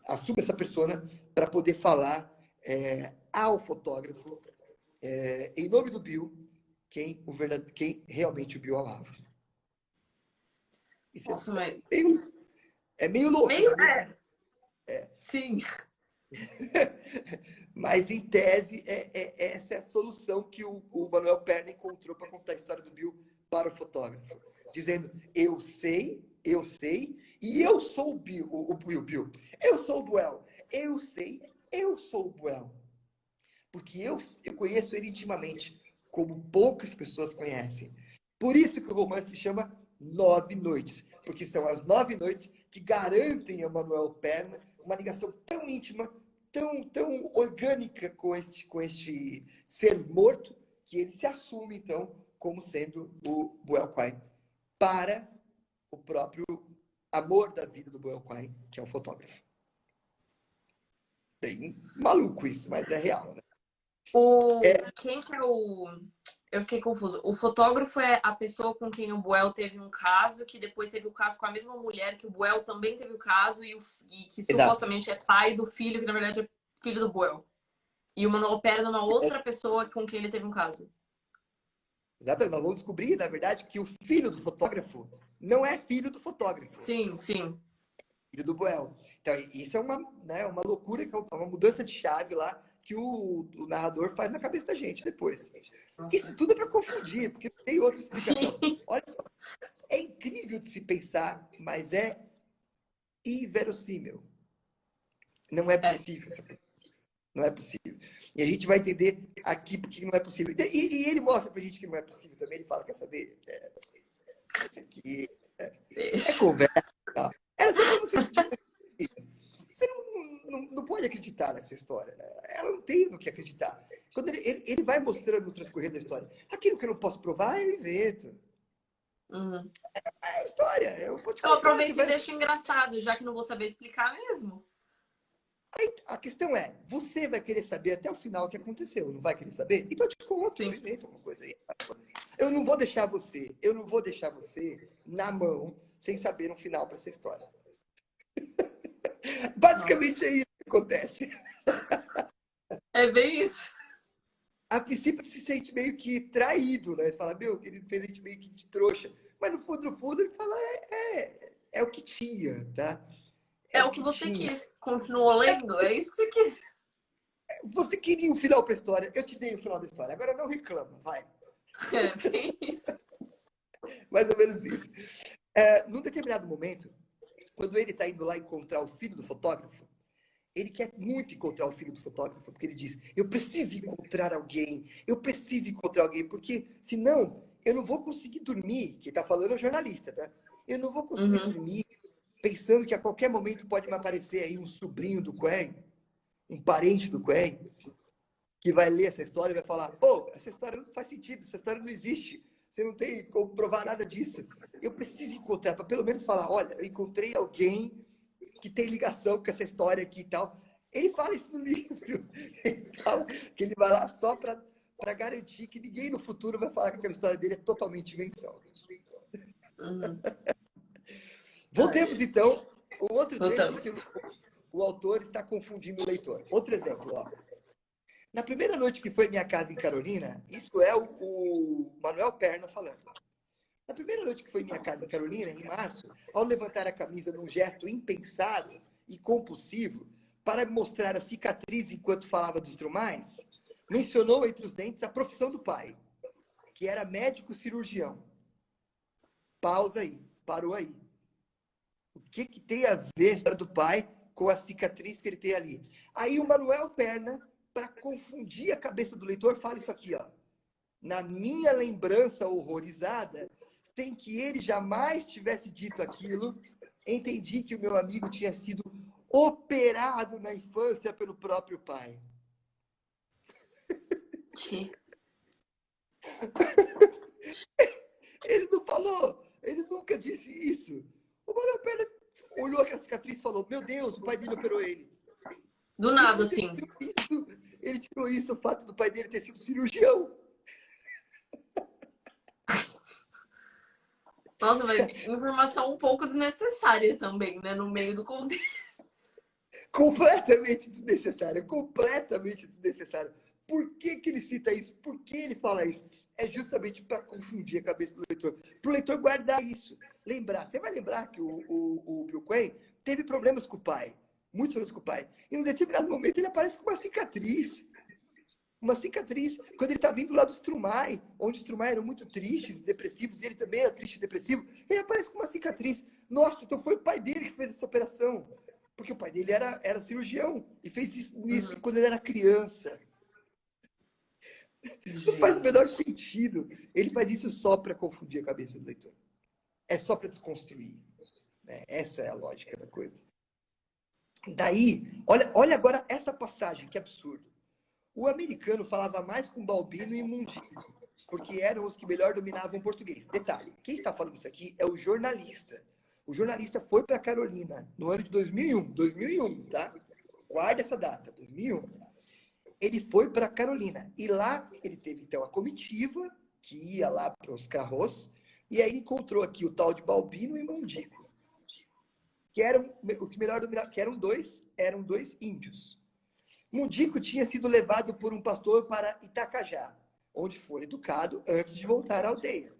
[SPEAKER 2] assume essa persona para poder falar ao fotógrafo, em nome do Bill, quem realmente o Bill amava. Isso
[SPEAKER 1] Nossa, mas...
[SPEAKER 2] é meio louco.
[SPEAKER 1] Meio,
[SPEAKER 2] né?
[SPEAKER 1] Sim.
[SPEAKER 2] Mas, em tese, essa é a solução que o Manuel Perna encontrou para contar a história do Bill para o fotógrafo. Dizendo, eu sei, e eu sou o Bill. Eu sou o Buell. Eu sei, eu sou o Buell. Porque eu conheço ele intimamente, como poucas pessoas conhecem. Por isso que o romance se chama 9 Noites. Porque são as 9 noites que garantem a Manuel Perna uma ligação tão íntima, tão orgânica com este ser morto, que ele se assume, então, como sendo o Buell Quine, para o próprio amor da vida do Buell Quine, que é o fotógrafo. Bem maluco isso, mas é real, né?
[SPEAKER 1] Quem que é o... Eu fiquei confuso. O fotógrafo é a pessoa com quem o Buell teve um caso, que depois teve o caso com a mesma mulher, que o Buell também teve o caso, e que supostamente é pai do filho, que na verdade é filho do Buell. E o Manuel Perna é uma outra pessoa com quem ele teve um caso.
[SPEAKER 2] Exatamente. Nós vamos descobrir, na verdade, que o filho do fotógrafo não é filho do fotógrafo.
[SPEAKER 1] Sim, sim.
[SPEAKER 2] Filho do Buell. Então, isso é uma loucura, que é uma mudança de chave lá, que o narrador faz na cabeça da gente depois. Nossa. Isso tudo é para confundir, porque não tem outra explicação. Sim. Olha só, é incrível de se pensar, mas é inverossímil. Não é possível essa coisa. Não é possível. E a gente vai entender aqui porque não é possível. E ele mostra pra gente que não é possível também. Ele fala, quer saber? Isso aqui é conversa. Tá? Você não pode acreditar nessa história. Né? Ela não tem no que acreditar. Quando ele vai mostrando no transcorrer da história, aquilo que eu não posso provar, eu invento.
[SPEAKER 1] Uhum.
[SPEAKER 2] É a história. Eu
[SPEAKER 1] aproveito e deixo engraçado, já que não vou saber explicar mesmo.
[SPEAKER 2] Aí, a questão é, você vai querer saber até o final o que aconteceu, não vai querer saber? Então eu te conto, eu invento alguma coisa aí. Eu não vou deixar você na mão sem saber um final para essa história. Basicamente é isso que acontece.
[SPEAKER 1] É bem isso.
[SPEAKER 2] A princípio se sente meio que traído, né? Ele fala, meu, ele fez a gente meio que de trouxa. Mas no fundo ele fala, é o que tinha, tá?
[SPEAKER 1] É o que você quis. Continuou lendo? É isso que você quis.
[SPEAKER 2] Você queria um final para a história. Eu te dei o final da história. Agora não reclama, vai.
[SPEAKER 1] É bem isso.
[SPEAKER 2] Mais ou menos isso. Num determinado momento, quando ele está indo lá encontrar o filho do fotógrafo, ele quer muito encontrar o filho do fotógrafo, porque ele diz, eu preciso encontrar alguém, porque senão eu não vou conseguir dormir. Quem está falando é o jornalista, tá? Eu não vou conseguir
[SPEAKER 1] Uhum.
[SPEAKER 2] dormir pensando que a qualquer momento pode me aparecer aí um sobrinho do Quen, um parente do Quen, que vai ler essa história e vai falar: "Oh, essa história não faz sentido, essa história não existe. Você não tem como provar nada disso." Eu preciso encontrar, para pelo menos falar: "Olha, eu encontrei alguém que tem ligação com essa história aqui e tal." Ele fala isso no livro. Ele fala que ele vai lá só para garantir que ninguém no futuro vai falar que aquela história dele é totalmente invenção.
[SPEAKER 1] Uhum.
[SPEAKER 2] Voltemos, então, o outro trecho em que
[SPEAKER 1] Voltamos.
[SPEAKER 2] o autor está confundindo o leitor. Outro exemplo, ó. Na primeira noite que foi minha casa em Carolina, isso é o Manuel Perna falando. Na primeira noite que foi minha casa em Carolina, em março, ao levantar a camisa num gesto impensado e compulsivo, para mostrar a cicatriz enquanto falava dos drumais, mencionou entre os dentes a profissão do pai, que era médico cirurgião. Pausa aí, parou aí. O que tem a ver a história do pai com a cicatriz que ele tem ali? Aí o Manuel Perna, para confundir a cabeça do leitor, fala isso aqui, ó. Na minha lembrança horrorizada, sem que ele jamais tivesse dito aquilo, entendi que o meu amigo tinha sido operado na infância pelo próprio pai.
[SPEAKER 1] Que?
[SPEAKER 2] Ele não falou, ele nunca disse isso. O Manuel Perna olhou aquela cicatriz e falou: "Meu Deus, o pai dele operou ele."
[SPEAKER 1] Do
[SPEAKER 2] E de
[SPEAKER 1] nada,
[SPEAKER 2] onde
[SPEAKER 1] assim.
[SPEAKER 2] ele tirou isso, o fato do pai dele ter sido cirurgião.
[SPEAKER 1] Nossa, mas informação um pouco desnecessária também, né? No meio do contexto.
[SPEAKER 2] Completamente desnecessário, completamente desnecessário. Por que ele cita isso? Por que ele fala isso? É justamente para confundir a cabeça do leitor. Para o leitor guardar isso. Lembrar. Você vai lembrar que o Bill Quinn teve problemas com o pai. Muitos problemas com o pai. Em um determinado momento ele aparece com uma cicatriz. Uma cicatriz. Quando ele está vindo lá do Strumai, onde os Strumai eram muito tristes e depressivos, e ele também era triste e depressivo, ele aparece com uma cicatriz. Nossa, então foi o pai dele que fez essa operação. Porque o pai dele era cirurgião e fez isso
[SPEAKER 1] Uhum.
[SPEAKER 2] quando ele era criança. Não faz o menor
[SPEAKER 1] Gente.
[SPEAKER 2] sentido. Ele faz isso só para confundir a cabeça do leitor. É só para desconstruir. Né? Essa é a lógica da coisa. Daí, olha agora essa passagem, que absurdo. O americano falava mais com Balbino e Mundico, porque eram os que melhor dominavam português. Detalhe, quem está falando isso aqui é o jornalista. O jornalista foi para Carolina no ano de 2001, tá? Guarda essa data, 2001. Ele foi para Carolina e lá ele teve então a comitiva que ia lá para os Carros e aí encontrou aqui o tal de Balbino e Mundico, que eram os que melhor dominavam, que eram dois índios. Mundico tinha sido levado por um pastor para Itacajá, onde foi educado antes de voltar à aldeia.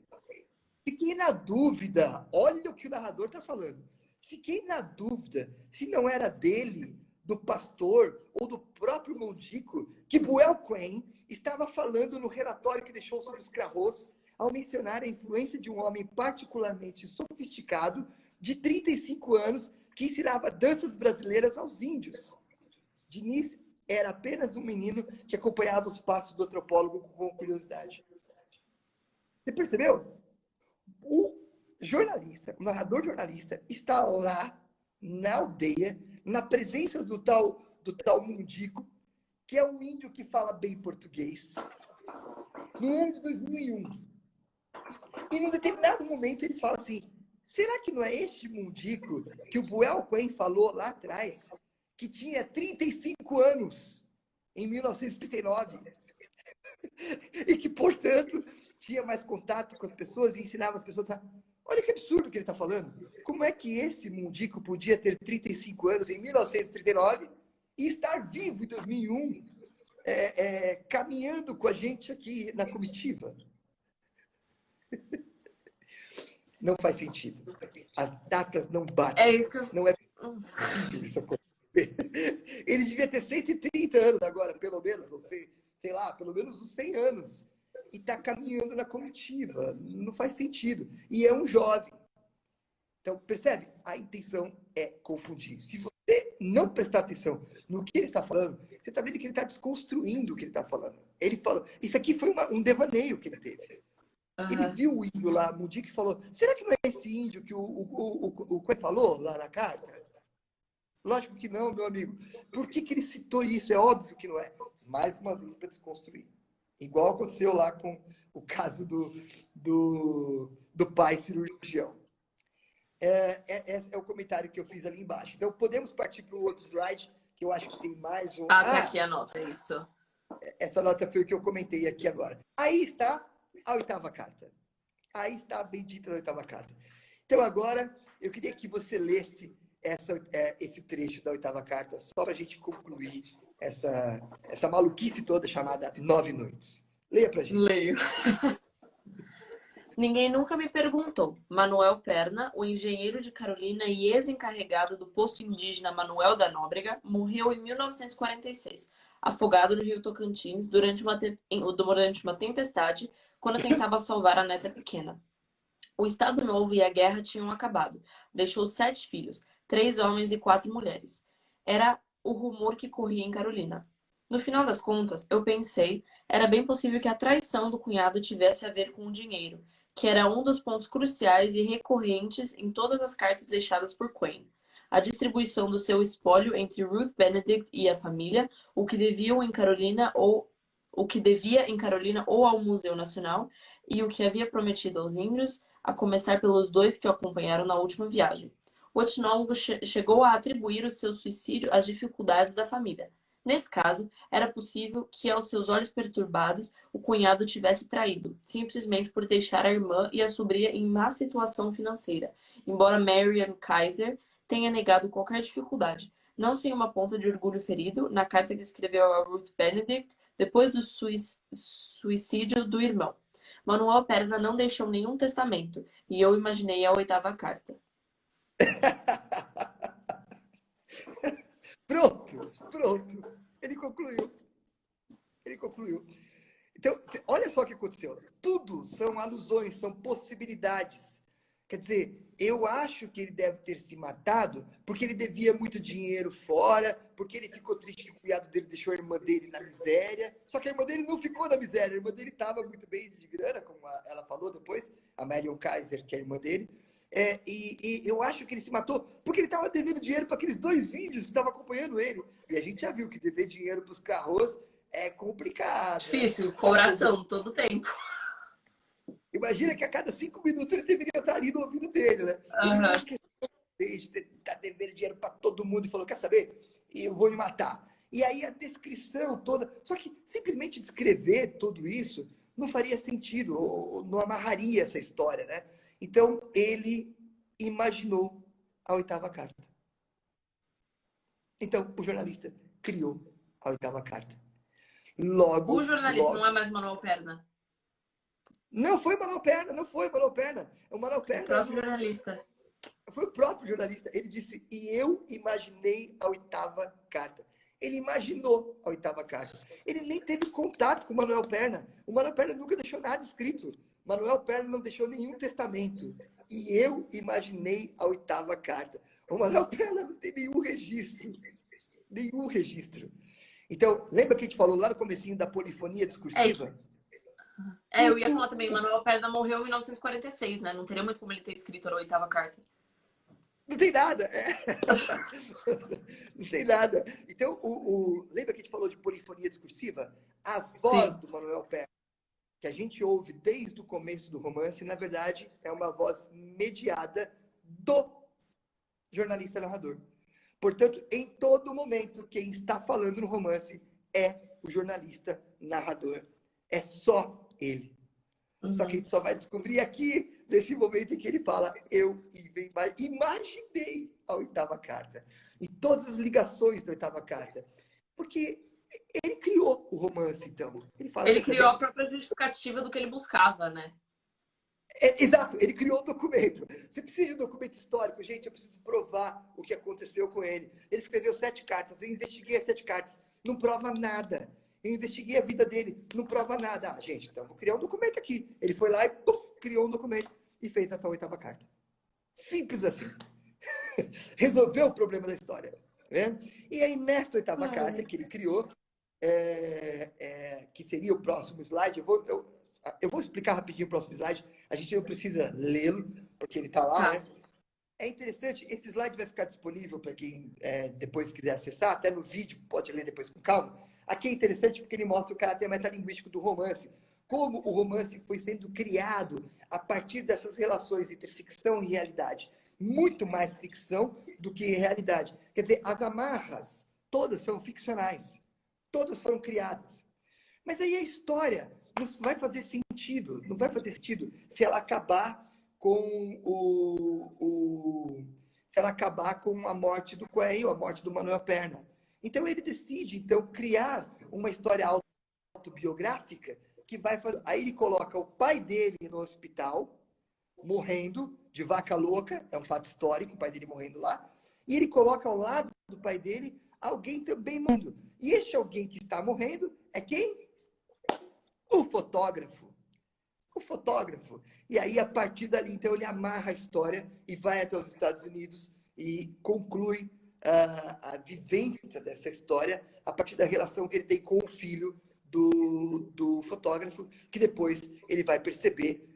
[SPEAKER 2] Fiquei na dúvida, olha o que o narrador está falando. Fiquei na dúvida se não era dele, do pastor ou do próprio Mundico, que Buell Quinn estava falando no relatório que deixou sobre os Carros, ao mencionar a influência de um homem particularmente sofisticado, de 35 anos, que ensinava danças brasileiras aos índios. Diniz era apenas um menino que acompanhava os passos do antropólogo com curiosidade. Você percebeu? O jornalista, o narrador jornalista, está lá na aldeia, na presença do tal Mundico, que é um índio que fala bem português, no ano de 2001. E num determinado momento ele fala assim: será que não é este Mundico que o Buell Quinn falou lá atrás, que tinha 35 anos em 1939 e que, portanto, tinha mais contato com as pessoas e ensinava as pessoas a... Olha que absurdo que ele está falando. Como é que esse Mundico podia ter 35 anos em 1939 e estar vivo em 2001, caminhando com a gente aqui na comitiva? Não faz sentido. As datas não
[SPEAKER 1] É
[SPEAKER 2] batem.
[SPEAKER 1] isso que eu.
[SPEAKER 2] Não é possível isso acontecer. Ele devia ter 130 anos agora, pelo menos, ou sei lá, pelo menos uns 100 anos. E está caminhando na comitiva. Não faz sentido. E é um jovem. Então, percebe? A intenção é confundir. Se você não prestar atenção no que ele está falando, você está vendo que ele está desconstruindo o que ele está falando. Ele falou, isso aqui foi um devaneio que ele teve. Ele
[SPEAKER 1] Aham.
[SPEAKER 2] viu o índio lá, Mudica, e falou: será que não é esse índio que o Coelho falou lá na carta? Lógico que não, meu amigo. Por que, que ele citou isso? É óbvio que não é. Mais uma vez, para desconstruir. Igual aconteceu lá com o caso do pai cirurgião. Esse é o comentário que eu fiz ali embaixo. Então, podemos partir para o outro slide, que eu acho que tem mais um.
[SPEAKER 1] Ah, tá aqui a nota, isso.
[SPEAKER 2] Essa nota foi o que eu comentei aqui agora. Aí está a oitava carta. Aí está a bendita da oitava carta. Então, agora, eu queria que você lesse esse trecho da oitava carta, só para a gente concluir essa maluquice toda chamada Nove Noites. Leia para a gente.
[SPEAKER 1] Leio. Ninguém nunca me perguntou. Manuel Perna, o engenheiro de Carolina e ex-encarregado do posto indígena Manuel da Nóbrega, morreu em 1946, afogado no rio Tocantins durante uma tempestade, quando tentava salvar a neta pequena. O Estado Novo e a guerra tinham acabado. Deixou 7 filhos, 3 homens e 4 mulheres. Era o rumor que corria em Carolina. No final das contas, eu pensei, era bem possível que a traição do cunhado tivesse a ver com o dinheiro, que era um dos pontos cruciais e recorrentes em todas as cartas deixadas por Quinn. A distribuição do seu espólio entre Ruth Benedict e a família, o que devia em Carolina ou ao Museu Nacional, e o que havia prometido aos índios, a começar pelos 2 que o acompanharam na última viagem. O etnólogo chegou a atribuir o seu suicídio às dificuldades da família. Nesse caso, era possível que, aos seus olhos perturbados, o cunhado tivesse traído, simplesmente por deixar a irmã e a sobrinha em má situação financeira, embora Marian Kaiser tenha negado qualquer dificuldade, não sem uma ponta de orgulho ferido, na carta que escreveu a Ruth Benedict depois do suicídio do irmão. Manuel Perna não deixou nenhum testamento, e eu imaginei a oitava carta.
[SPEAKER 2] Pronto. Ele concluiu. Então, olha só o que aconteceu. Tudo são alusões, são possibilidades. Quer dizer, eu acho que ele deve ter se matado porque ele devia muito dinheiro fora, porque ele ficou triste que o cunhado dele deixou a irmã dele na miséria. Só que a irmã dele não ficou na miséria, a irmã dele estava muito bem de grana, como ela falou depois, a Marion Kaiser, que é a irmã dele. E eu acho que ele se matou porque ele estava devendo dinheiro para aqueles 2 índios que estavam acompanhando ele. E a gente já viu que dever dinheiro para os carros é complicado.
[SPEAKER 1] Difícil, coração, todo tempo.
[SPEAKER 2] Imagina que a cada 5 minutos ele deveria estar ali no ouvido dele, né? Ele não fez, tá devendo dinheiro para todo mundo e falou: quer saber? Eu vou me matar. E aí a descrição toda. Só que simplesmente descrever tudo isso não faria sentido, ou não amarraria essa história, né? Então ele imaginou a oitava carta. Então o jornalista criou a oitava carta.
[SPEAKER 1] O jornalista não é mais Manuel Perna.
[SPEAKER 2] Não foi Manuel Perna, não foi Manuel Perna. O Manuel Perna.
[SPEAKER 1] O próprio jornalista.
[SPEAKER 2] Foi o próprio jornalista. Ele disse: e eu imaginei a oitava carta. Ele imaginou a oitava carta. Ele nem teve contato com o Manuel Perna. O Manuel Perna nunca deixou nada escrito. Manuel Perna não deixou nenhum testamento. E eu imaginei a oitava carta. O Manuel Perna não tem nenhum registro. Nenhum registro. Então, lembra que a gente falou lá no comecinho da polifonia discursiva?
[SPEAKER 1] Eu ia falar também, Manuel Perna morreu em 1946, né? Não teria muito como ele ter escrito a oitava carta.
[SPEAKER 2] Não tem nada. Não tem nada. Então, lembra que a gente falou de polifonia discursiva? A voz do Manuel Perna, que a gente ouve desde o começo do romance, na verdade, é uma voz mediada do jornalista narrador. Portanto, em todo momento, quem está falando no romance é o jornalista narrador. É só ele. Só que a gente só vai descobrir aqui, nesse momento em que ele fala: eu imaginei a oitava carta. E todas as ligações da oitava carta. Porque ele criou o romance, então.
[SPEAKER 1] Ele criou a própria justificativa do que ele buscava, né?
[SPEAKER 2] Exato, ele criou o documento. Você precisa de um documento histórico, gente, eu preciso provar o que aconteceu com ele. Ele escreveu 7 cartas, eu investiguei as 7 cartas, não prova nada. Eu investiguei a vida dele, não prova nada. Ah, gente, então eu vou criar um documento aqui. Ele foi lá e criou um documento e fez essa oitava carta. Simples assim. Resolveu o problema da história. Né? E aí, nesta oitava carta que ele criou, que seria o próximo slide, Eu vou explicar rapidinho o próximo slide. A gente não precisa lê-lo, porque ele está lá,
[SPEAKER 1] Tá.
[SPEAKER 2] né? É interessante, esse slide vai ficar disponível para quem depois quiser acessar, até no vídeo, pode ler depois com calma. Aqui é interessante porque ele mostra o caráter metalinguístico do romance, como o romance foi sendo criado a partir dessas relações entre ficção e realidade. Muito mais ficção do que realidade. Quer dizer, as amarras, todas são ficcionais. Todas foram criadas. Mas aí a história não vai fazer sentido, não vai fazer sentido se ela acabar com se ela acabar com a morte do Coelho, a morte do Manuel Perna. Então ele decide então criar uma história autobiográfica que vai fazer. Aí ele coloca o pai dele no hospital, morrendo de vaca louca, é um fato histórico, o pai dele morrendo lá, e ele coloca ao lado do pai dele alguém também morrendo. E este alguém que está morrendo é quem? O fotógrafo. O fotógrafo. E aí, a partir dali, então, ele amarra a história e vai até os Estados Unidos e conclui a vivência dessa história a partir da relação que ele tem com o filho do fotógrafo, que depois ele vai perceber,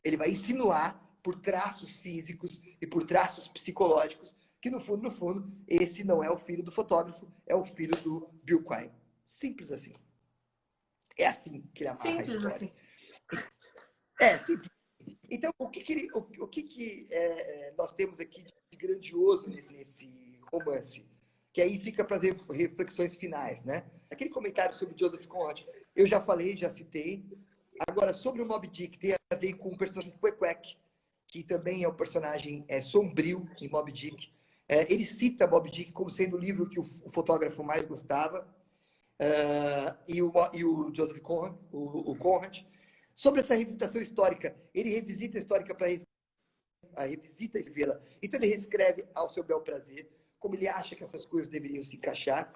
[SPEAKER 2] ele vai insinuar por traços físicos e por traços psicológicos que, no fundo, esse não é o filho do fotógrafo, é o filho do Bill Quine. Simples assim. É assim que ele amarra a
[SPEAKER 1] Simples
[SPEAKER 2] história.
[SPEAKER 1] assim.
[SPEAKER 2] É, simples. Então, o que nós temos aqui de grandioso nesse romance? Que aí fica para as reflexões finais, né? Aquele comentário sobre Joseph Conrad, eu já falei, já citei. Agora, sobre o Moby Dick, tem a ver com o personagem Quequeg, que também é um personagem sombrio em Moby Dick. Ele cita Moby Dick como sendo o livro que o fotógrafo mais gostava. E o Joseph Conrad, o Conrad. Sobre essa revisitação histórica, ele revisita a histórica para revisita escrevê-la. Então ele reescreve ao seu bel prazer, como ele acha que essas coisas deveriam se encaixar.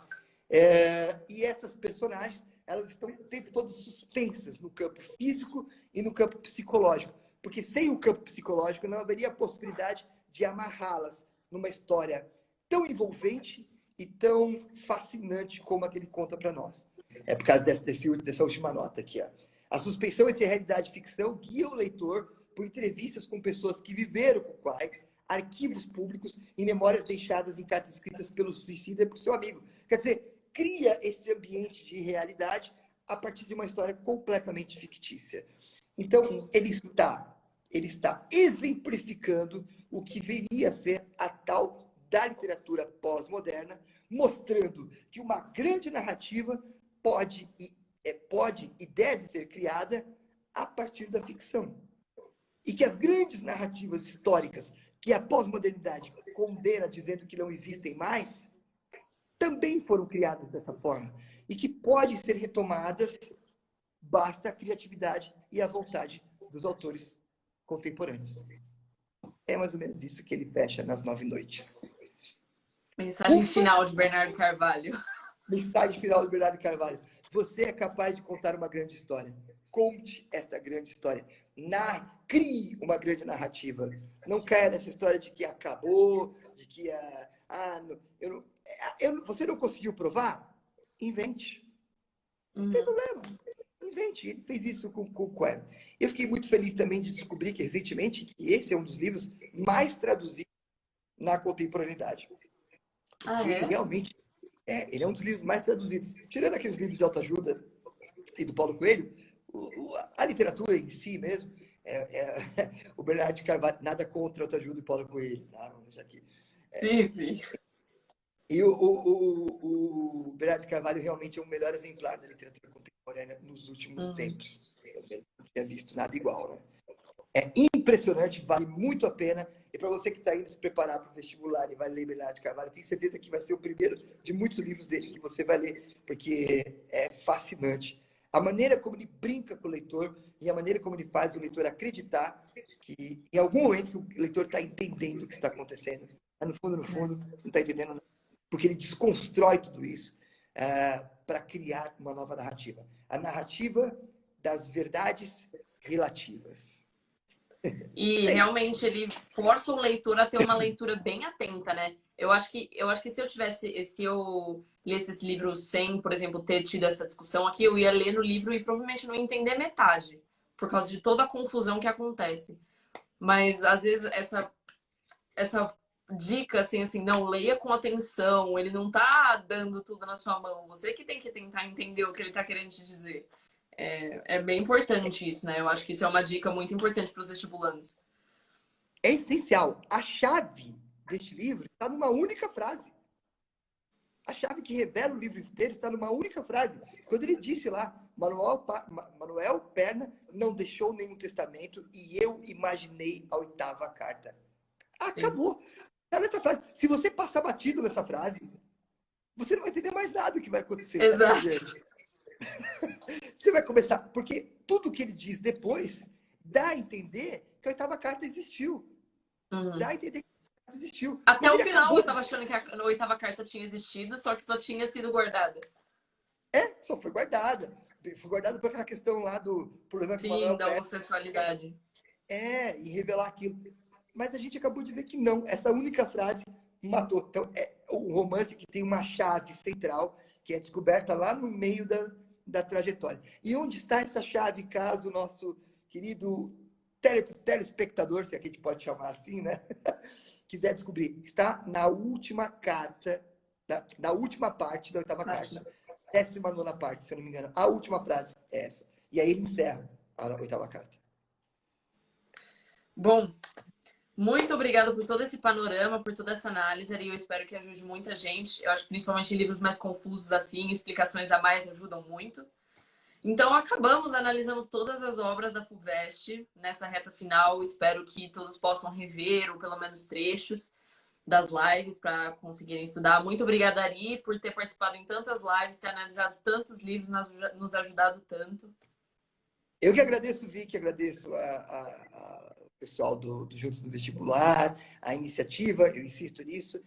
[SPEAKER 2] E essas personagens, elas estão o tempo todo suspensas no campo físico e no campo psicológico, porque sem o campo psicológico não haveria a possibilidade de amarrá-las numa história tão envolvente e tão fascinante como a que ele conta para nós. É por causa dessa última nota aqui. Ó. A suspensão entre a realidade e ficção guia o leitor por entrevistas com pessoas que viveram com o Quine, arquivos públicos e memórias deixadas em cartas escritas pelo suicida e por seu amigo. Quer dizer, cria esse ambiente de realidade a partir de uma história completamente fictícia. Então, sim, ele está exemplificando o que viria a ser a tal da literatura pós-moderna, mostrando que uma grande narrativa pode e deve ser criada a partir da ficção. E que as grandes narrativas históricas que a pós-modernidade condena dizendo que não existem mais, também foram criadas dessa forma. E que podem ser retomadas, basta a criatividade e a vontade dos autores contemporâneos. É mais ou menos isso que ele fecha nas 9 noites.
[SPEAKER 1] Mensagem final de Bernardo Carvalho.
[SPEAKER 2] Mensagem final de Bernardo Carvalho. Você é capaz de contar uma grande história. Conte esta grande história. Crie uma grande narrativa. Não caia nessa história de que acabou, de que você não conseguiu provar? Invente. Não tem problema. Invente. Ele fez isso com o Quine. Eu fiquei muito feliz também de descobrir que recentemente que esse é um dos livros mais traduzidos na contemporaneidade. Ele realmente ele é um dos livros mais traduzidos. Tirando aqueles livros de autoajuda e do Paulo Coelho, a literatura em si mesmo, o Bernardo de Carvalho, nada contra autoajuda e Paulo Coelho, tá? Vamos deixar aqui.
[SPEAKER 1] Sim.
[SPEAKER 2] E o Bernardo de Carvalho realmente é o melhor exemplar da literatura contemporânea nos últimos tempos. Eu mesmo não tinha visto nada igual, né? É impressionante, vale muito a pena. E para você que está indo se preparar para o vestibular e vai ler Bernardo de Carvalho, tenho certeza que vai ser o primeiro de muitos livros dele que você vai ler, porque é fascinante. A maneira como ele brinca com o leitor e a maneira como ele faz o leitor acreditar que em algum momento que o leitor está entendendo o que está acontecendo. Mas no fundo, não está entendendo nada. Porque ele desconstrói tudo isso para criar uma nova narrativa. A narrativa das verdades relativas.
[SPEAKER 1] E realmente ele força o leitor a ter uma leitura bem atenta, né? Eu acho que se eu lesse esse livro sem, por exemplo, ter tido essa discussão aqui, eu ia ler no livro e provavelmente não ia entender metade. por causa de toda a confusão que acontece. Mas, às vezes, essa dica, assim, não, leia com atenção, ele não tá dando tudo na sua mão, você que tem que tentar entender o que ele tá querendo te dizer. É bem importante isso, né? Eu acho que isso é uma dica muito importante para os vestibulantes.
[SPEAKER 2] É essencial. A chave deste livro está numa única frase. A chave que revela o livro inteiro está numa única frase. Quando ele disse lá, Manuel Perna não deixou nenhum testamento e eu imaginei a 8ª carta. Acabou. Está nessa frase. Se você passar batido nessa frase, você não vai entender mais nada do que vai acontecer.
[SPEAKER 1] Exato.
[SPEAKER 2] Gente. Você vai começar, porque tudo que ele diz depois dá a entender que a 8ª carta existiu. Dá a entender que a carta existiu.
[SPEAKER 1] Até o final eu tava achando que a 8ª carta tinha existido, só que só tinha sido guardada.
[SPEAKER 2] Só foi guardada. Foi guardada por aquela questão lá do problema com o Manuel
[SPEAKER 1] da homossexualidade.
[SPEAKER 2] E revelar aquilo. Mas a gente acabou de ver que não. Essa única frase matou. Então, é um romance que tem uma chave central, que é descoberta lá no meio da trajetória. E onde está essa chave, caso o nosso querido telespectador, se é que a gente pode chamar assim, né? Quiser descobrir. Está na última carta, na última parte da 8ª carta. 19ª parte, se eu não me engano. A última frase é essa. E aí ele encerra a 8ª carta.
[SPEAKER 1] Bom, muito obrigada por todo esse panorama, por toda essa análise, Ari. Eu espero que ajude muita gente. Eu acho que principalmente em livros mais confusos assim, explicações a mais ajudam muito. Então, analisamos todas as obras da FUVEST nessa reta final. Espero que todos possam rever, ou pelo menos trechos das lives para conseguirem estudar. Muito obrigada, Ari, por ter participado em tantas lives, ter analisado tantos livros, nos ajudado tanto.
[SPEAKER 2] Eu que agradeço, Vicky, agradeço a pessoal do Juntos do Vestibular, a iniciativa, eu insisto nisso,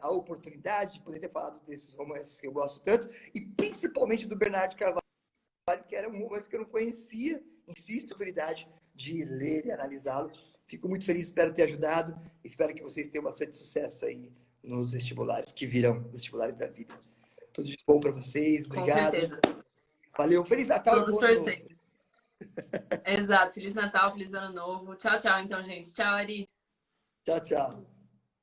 [SPEAKER 2] a oportunidade de poder ter falado desses romances que eu gosto tanto, e principalmente do Bernardo Carvalho, que era um romance que eu não conhecia, insisto, a oportunidade de ler e analisá-lo. Fico muito feliz, espero ter ajudado, espero que vocês tenham bastante sucesso aí nos vestibulares que virão, vestibulares da vida. Tudo de bom para vocês, obrigado.
[SPEAKER 1] Com certeza.
[SPEAKER 2] Valeu, Feliz Natal.
[SPEAKER 1] Todos torcendo. Exato, Feliz Natal, Feliz Ano Novo. Tchau, tchau, então, gente. Tchau, Ari.
[SPEAKER 2] Tchau, tchau.